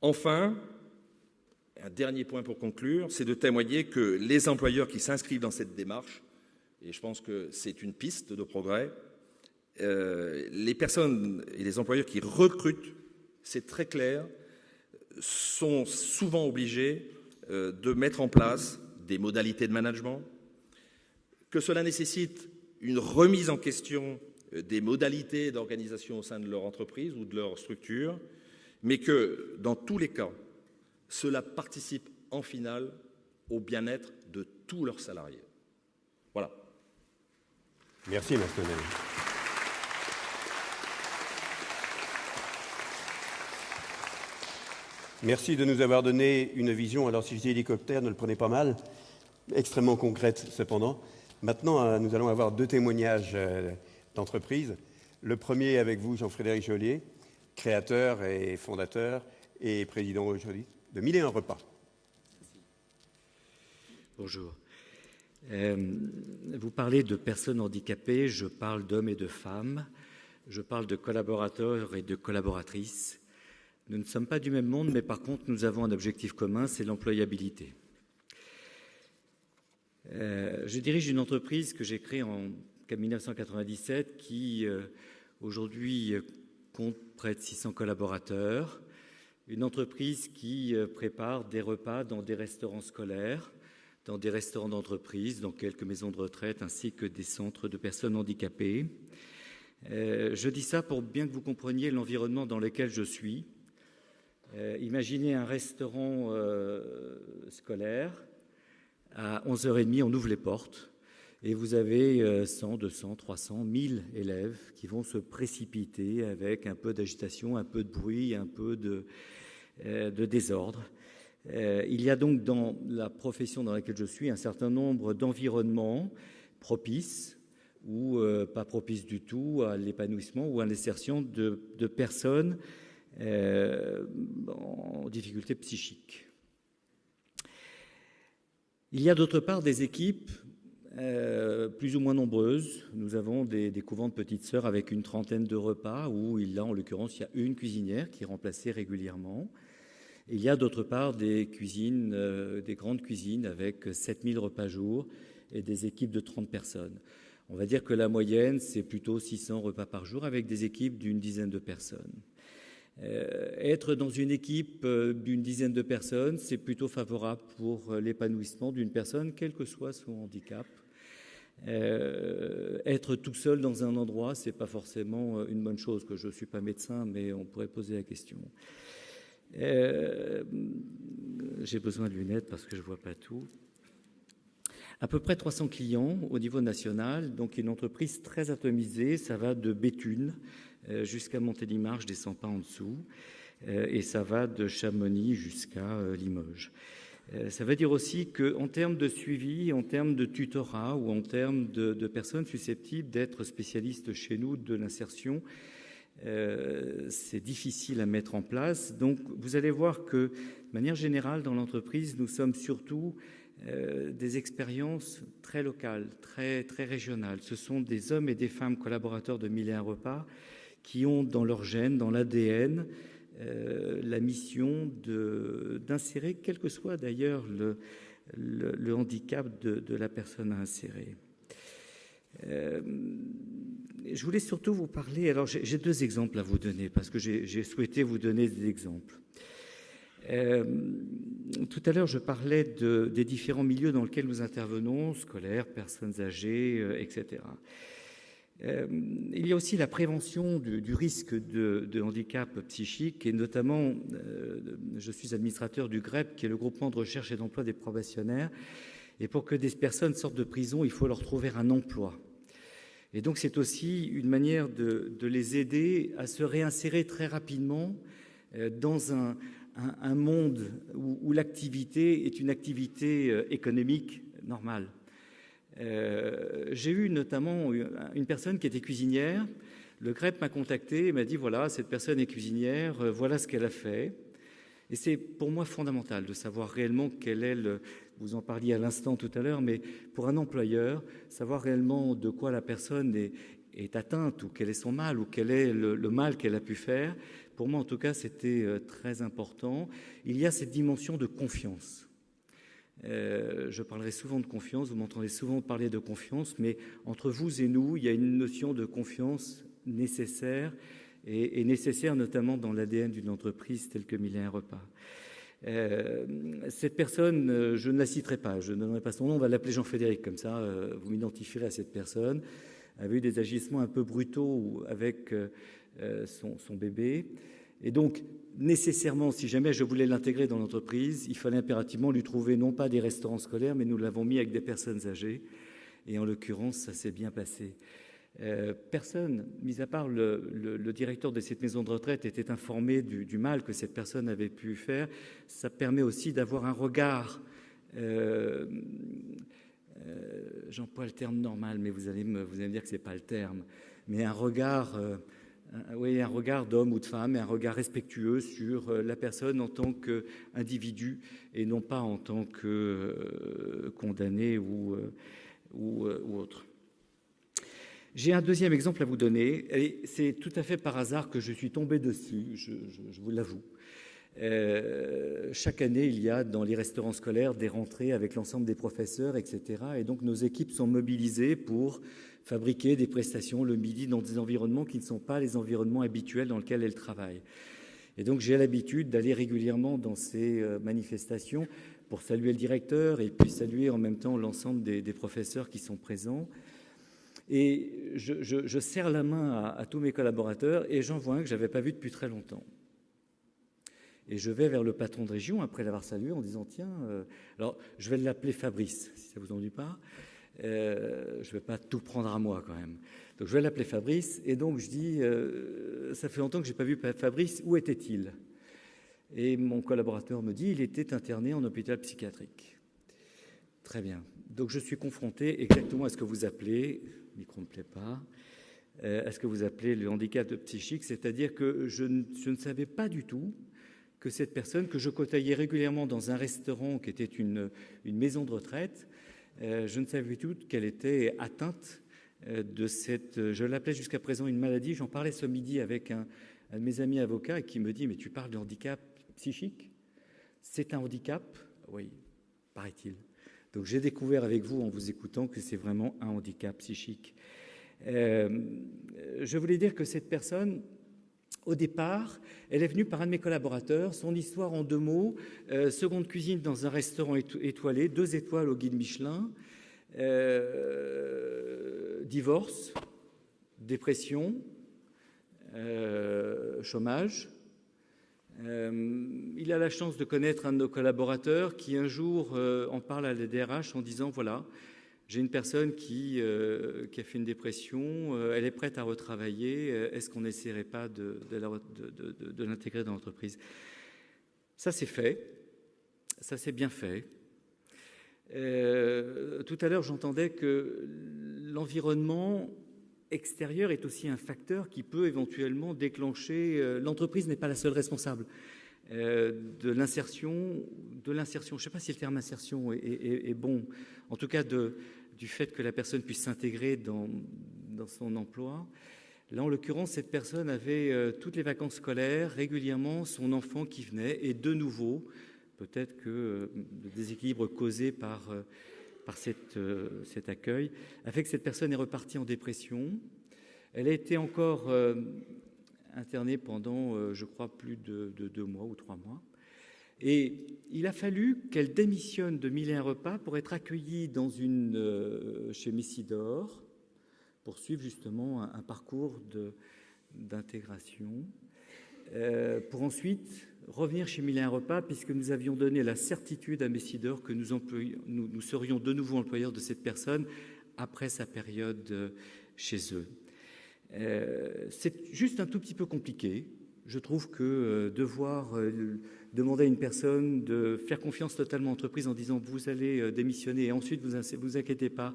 Enfin, un dernier point pour conclure, c'est de témoigner que les employeurs qui s'inscrivent dans cette démarche, et je pense que c'est une piste de progrès, les personnes et les employeurs qui recrutent, c'est très clair, sont souvent obligés de mettre en place des modalités de management, que cela nécessite une remise en question des modalités d'organisation au sein de leur entreprise ou de leur structure, mais que dans tous les cas, cela participe en finale au bien-être de tous leurs salariés. Voilà. Merci, Marc-Lionel. Merci de nous avoir donné une vision, alors si je dis hélicoptère, ne le prenez pas mal, extrêmement concrète cependant. Maintenant, nous allons avoir 2 témoignages d'entreprise. Le premier avec vous, Jean-Frédéric Joliet, créateur et fondateur et président aujourd'hui de 1001 repas. Bonjour. Vous parlez de personnes handicapées, je parle d'hommes et de femmes, je parle de collaborateurs et de collaboratrices. Nous ne sommes pas du même monde, mais par contre, nous avons un objectif commun, c'est l'employabilité. Je dirige une entreprise que j'ai créée en 1997 qui, aujourd'hui, compte près de 600 collaborateurs. Une entreprise qui prépare des repas dans des restaurants scolaires, dans des restaurants d'entreprise, dans quelques maisons de retraite, ainsi que des centres de personnes handicapées. Je dis ça pour bien que vous compreniez l'environnement dans lequel je suis. Imaginez un restaurant scolaire. À 11h30, on ouvre les portes et vous avez 100, 200, 300, 1000 élèves qui vont se précipiter avec un peu d'agitation, un peu de bruit, un peu de désordre. Il y a donc dans la profession dans laquelle je suis un certain nombre d'environnements propices ou pas propices du tout à l'épanouissement ou à l'insertion de personnes en difficulté psychique. Il y a d'autre part des équipes plus ou moins nombreuses. Nous avons des couvents de petites sœurs avec une trentaine de repas où, là, en l'occurrence, il y a une cuisinière qui est remplacée régulièrement. Il y a d'autre part des cuisines, des grandes cuisines avec 7000 repas jour et des équipes de 30 personnes. On va dire que la moyenne, c'est plutôt 600 repas par jour avec des équipes d'une dizaine de personnes. Être dans une équipe d'une dizaine de personnes, c'est plutôt favorable pour l'épanouissement d'une personne, quel que soit son handicap. Être tout seul dans un endroit, c'est pas forcément une bonne chose. Que je ne suis pas médecin, mais on pourrait poser la question. J'ai besoin de lunettes parce que je ne vois pas tout. À peu près 300 clients au niveau national, donc une entreprise très atomisée. Ça va de Béthune jusqu'à Montélimar, je ne descends pas en dessous, et ça va de Chamonix jusqu'à Limoges. Ça veut dire aussi qu'en termes de suivi, en termes de tutorat ou en termes de personnes susceptibles d'être spécialistes chez nous de l'insertion, c'est difficile à mettre en place. Donc vous allez voir que, de manière générale, dans l'entreprise, nous sommes surtout des expériences très locales, très régionales. Ce sont des hommes et des femmes collaborateurs de 1001 repas qui ont dans leur gène, dans l'ADN, la mission d'insérer, quel que soit d'ailleurs le handicap de la personne à insérer. Je voulais surtout vous parler, alors j'ai 2 exemples à vous donner, parce que j'ai souhaité vous donner des exemples. Tout à l'heure, je parlais des différents milieux dans lesquels nous intervenons, scolaires, personnes âgées, etc. Il y a aussi la prévention du risque de handicap psychique, et notamment, je suis administrateur du GREP, qui est le groupement de recherche et d'emploi des probationnaires, et pour que des personnes sortent de prison, il faut leur trouver un emploi. Et donc c'est aussi une manière de les aider à se réinsérer très rapidement dans un monde où l'activité est une activité économique normale. J'ai eu notamment une personne qui était cuisinière. Le GREP m'a contacté et m'a dit, voilà, cette personne est cuisinière, voilà ce qu'elle a fait. Et c'est pour moi fondamental de savoir réellement quel est vous en parliez à l'instant tout à l'heure, mais pour un employeur, savoir réellement de quoi la personne est atteinte, ou quel est son mal, ou quel est le mal qu'elle a pu faire. Pour moi, en tout cas, c'était très important. Il y a cette dimension de confiance. Je parlerai souvent de confiance, vous m'entendez souvent parler de confiance, mais entre vous et nous, il y a une notion de confiance nécessaire, et nécessaire notamment dans l'ADN d'une entreprise telle que Mille et un repas. Cette personne, je ne la citerai pas, je ne donnerai pas son nom, on va l'appeler Jean-Frédéric, comme ça vous m'identifierez à cette personne, avait eu des agissements un peu brutaux avec son bébé, et donc nécessairement, si jamais je voulais l'intégrer dans l'entreprise, il fallait impérativement lui trouver non pas des restaurants scolaires, mais nous l'avons mis avec des personnes âgées, et en l'occurrence ça s'est bien passé. Personne, mis à part le directeur de cette maison de retraite, était informé du mal que cette personne avait pu faire. Ça permet aussi d'avoir un regard, j'emploie le terme normal, mais vous allez me dire que ce n'est pas le terme, mais un regard d'homme ou de femme, et un regard respectueux sur la personne en tant qu'individu et non pas en tant que condamné ou autre. J'ai un 2e exemple à vous donner, et c'est tout à fait par hasard que je suis tombé dessus, je vous l'avoue. Chaque année, il y a dans les restaurants scolaires des rentrées avec l'ensemble des professeurs, etc. Et donc nos équipes sont mobilisées pour fabriquer des prestations le midi dans des environnements qui ne sont pas les environnements habituels dans lesquels elles travaillent. Et donc j'ai l'habitude d'aller régulièrement dans ces manifestations pour saluer le directeur et puis saluer en même temps l'ensemble des professeurs qui sont présents. Et je serre la main à tous mes collaborateurs, et j'en vois un que je n'avais pas vu depuis très longtemps. Et je vais vers le patron de région, après l'avoir salué, en disant, tiens, alors je vais l'appeler Fabrice, si ça ne vous ennuie pas. Je ne vais pas tout prendre à moi quand même. Donc je vais l'appeler Fabrice, et donc je dis, ça fait longtemps que je n'ai pas vu Fabrice, où était-il? Et mon collaborateur me dit, il était interné en hôpital psychiatrique. Très bien. Donc je suis confronté exactement à ce que vous appelez, le micro ne me plaît pas, à ce que vous appelez le handicap psychique, c'est-à-dire que je ne savais pas du tout que cette personne, que je côtoyais régulièrement dans un restaurant qui était une maison de retraite, je ne savais du tout qu'elle était atteinte de cette, je l'appelais jusqu'à présent une maladie. J'en parlais ce midi avec un de mes amis avocats qui me dit, mais tu parles de handicap psychique? C'est un handicap? Oui, paraît-il. Donc j'ai découvert avec vous, en vous écoutant, que c'est vraiment un handicap psychique. Je voulais dire que cette personne, au départ, elle est venue par un de mes collaborateurs. Son histoire en 2 mots, seconde cuisine dans un restaurant étoilé, 2 étoiles au guide Michelin, divorce, dépression, chômage. Il a la chance de connaître un de nos collaborateurs qui un jour en parle à la DRH en disant, voilà, j'ai une personne qui a fait une dépression, elle est prête à retravailler, est-ce qu'on n'essaierait pas de l'intégrer dans l'entreprise? Ça c'est fait, ça c'est bien fait. Tout à l'heure j'entendais que l'environnement extérieur est aussi un facteur qui peut éventuellement déclencher, l'entreprise n'est pas la seule responsable de l'insertion. Je ne sais pas si le terme insertion est bon, en tout cas du fait que la personne puisse s'intégrer dans son emploi. Là, en l'occurrence, cette personne avait toutes les vacances scolaires, régulièrement son enfant qui venait, et de nouveau, peut-être que le déséquilibre causé par cet accueil a fait que cette personne est repartie en dépression. Elle a été encore internée pendant, je crois, plus de 2 mois ou 3 mois. Et il a fallu qu'elle démissionne de 1001 repas pour être accueillie chez Messidor, pour suivre justement un parcours d'intégration, pour ensuite revenir chez 1001 repas, puisque nous avions donné la certitude à Messidor que nous serions de nouveau employeurs de cette personne après sa période chez eux. C'est juste un tout petit peu compliqué. Je trouve que devoir demander à une personne de faire confiance totalement à l'entreprise en disant vous allez démissionner et ensuite vous inquiétez pas,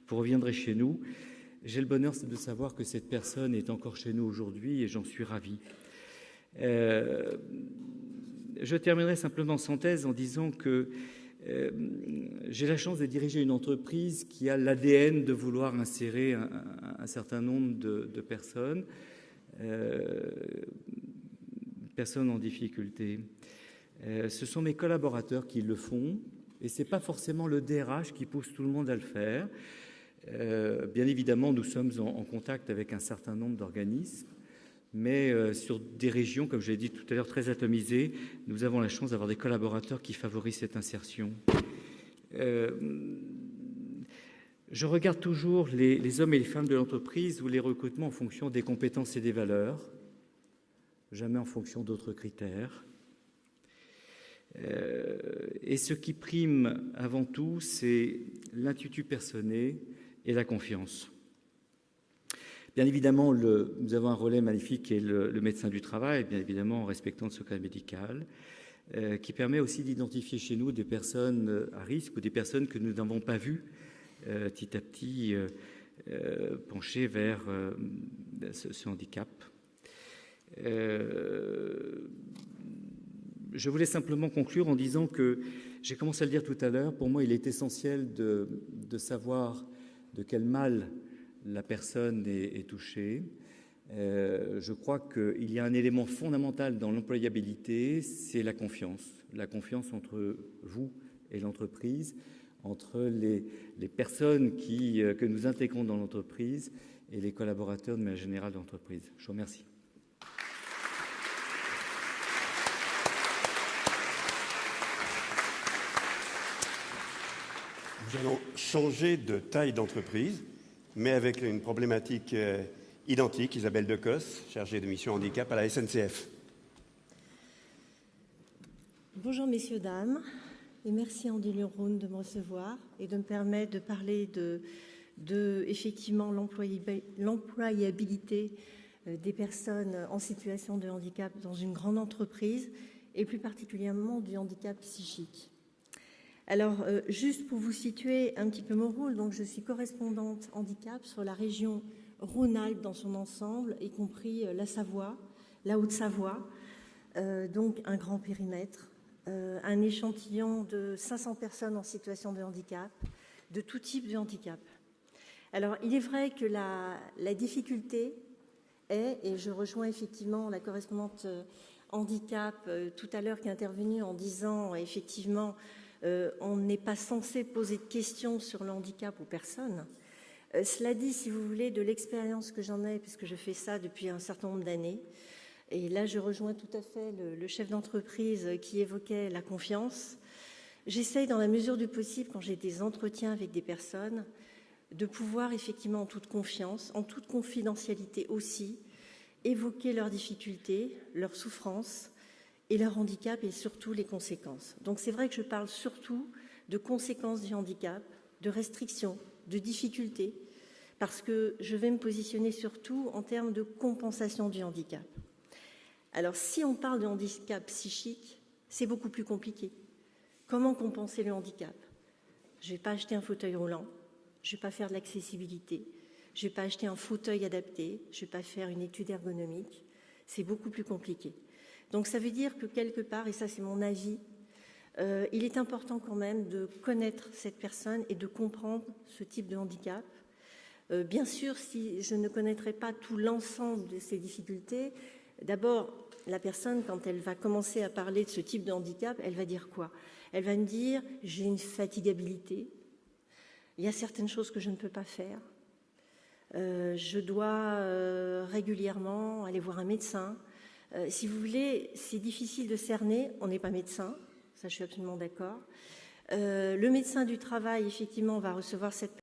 vous reviendrez chez nous. J'ai le bonheur de savoir que cette personne est encore chez nous aujourd'hui et j'en suis ravi. Je terminerai simplement sans thèse en disant que j'ai la chance de diriger une entreprise qui a l'ADN de vouloir insérer un certain nombre de personnes en difficulté. Ce sont mes collaborateurs qui le font et ce n'est pas forcément le DRH qui pousse tout le monde à le faire. Bien évidemment, nous sommes en contact avec un certain nombre d'organismes, mais sur des régions, comme je l'ai dit tout à l'heure, très atomisées, nous avons la chance d'avoir des collaborateurs qui favorisent cette insertion. Je regarde toujours les hommes et les femmes de l'entreprise ou les recrutements en fonction des compétences et des valeurs, jamais en fonction d'autres critères. Et ce qui prime avant tout, c'est l'intuitu personnel et la confiance. Bien évidemment, nous avons un relais magnifique qui est le médecin du travail, bien évidemment en respectant le secret médical, qui permet aussi d'identifier chez nous des personnes à risque ou des personnes que nous n'avons pas vues petit à petit pencher vers ce handicap. Je voulais simplement conclure en disant que, j'ai commencé à le dire tout à l'heure, pour moi il est essentiel de savoir de quel mal la personne est touchée. Je crois qu'il y a un élément fondamental dans l'employabilité, c'est la confiance entre vous et l'entreprise, entre les personnes que nous intégrons dans l'entreprise et les collaborateurs de manière générale de l'entreprise. Je vous remercie. Nous allons changer de taille d'entreprise, mais avec une problématique identique. Isabelle Decosse, chargée de mission handicap à la SNCF. Bonjour messieurs, dames, et merci Andy Leroun de me recevoir et de me permettre de parler de effectivement l'employabilité des personnes en situation de handicap dans une grande entreprise et plus particulièrement du handicap psychique. Alors, juste pour vous situer un petit peu mon rôle, donc je suis correspondante handicap sur la région Rhône-Alpes dans son ensemble, y compris la Savoie, la Haute-Savoie, donc un grand périmètre, un échantillon de 500 personnes en situation de handicap, de tout type de handicap. Alors, il est vrai que la difficulté est, et je rejoins effectivement la correspondante handicap tout à l'heure qui est intervenue en disant effectivement on n'est pas censé poser de questions sur le handicap aux personnes. Cela dit, si vous voulez, de l'expérience que j'en ai, puisque je fais ça depuis un certain nombre d'années, et là je rejoins tout à fait le chef d'entreprise qui évoquait la confiance, j'essaye dans la mesure du possible, quand j'ai des entretiens avec des personnes, de pouvoir effectivement en toute confiance, en toute confidentialité aussi, évoquer leurs difficultés, leurs souffrances, et leur handicap et surtout les conséquences. Donc c'est vrai que je parle surtout de conséquences du handicap, de restrictions, de difficultés, parce que je vais me positionner surtout en termes de compensation du handicap. Alors si on parle de handicap psychique, c'est beaucoup plus compliqué. Comment compenser le handicap? Je ne vais pas acheter un fauteuil roulant, je ne vais pas faire de l'accessibilité, je ne vais pas acheter un fauteuil adapté, je ne vais pas faire une étude ergonomique, c'est beaucoup plus compliqué. Donc ça veut dire que quelque part, et ça c'est mon avis, il est important quand même de connaître cette personne et de comprendre ce type de handicap, Bien sûr, si je ne connaîtrais pas tout l'ensemble de ces difficultés, d'abord, la personne, quand elle va commencer à parler de ce type de handicap, elle va dire quoi? Elle va me dire, j'ai une fatigabilité, il y a certaines choses que je ne peux pas faire, je dois régulièrement aller voir un médecin. Si vous voulez, c'est difficile de cerner, on n'est pas médecin, ça je suis absolument d'accord. Le médecin du travail, effectivement, va recevoir cette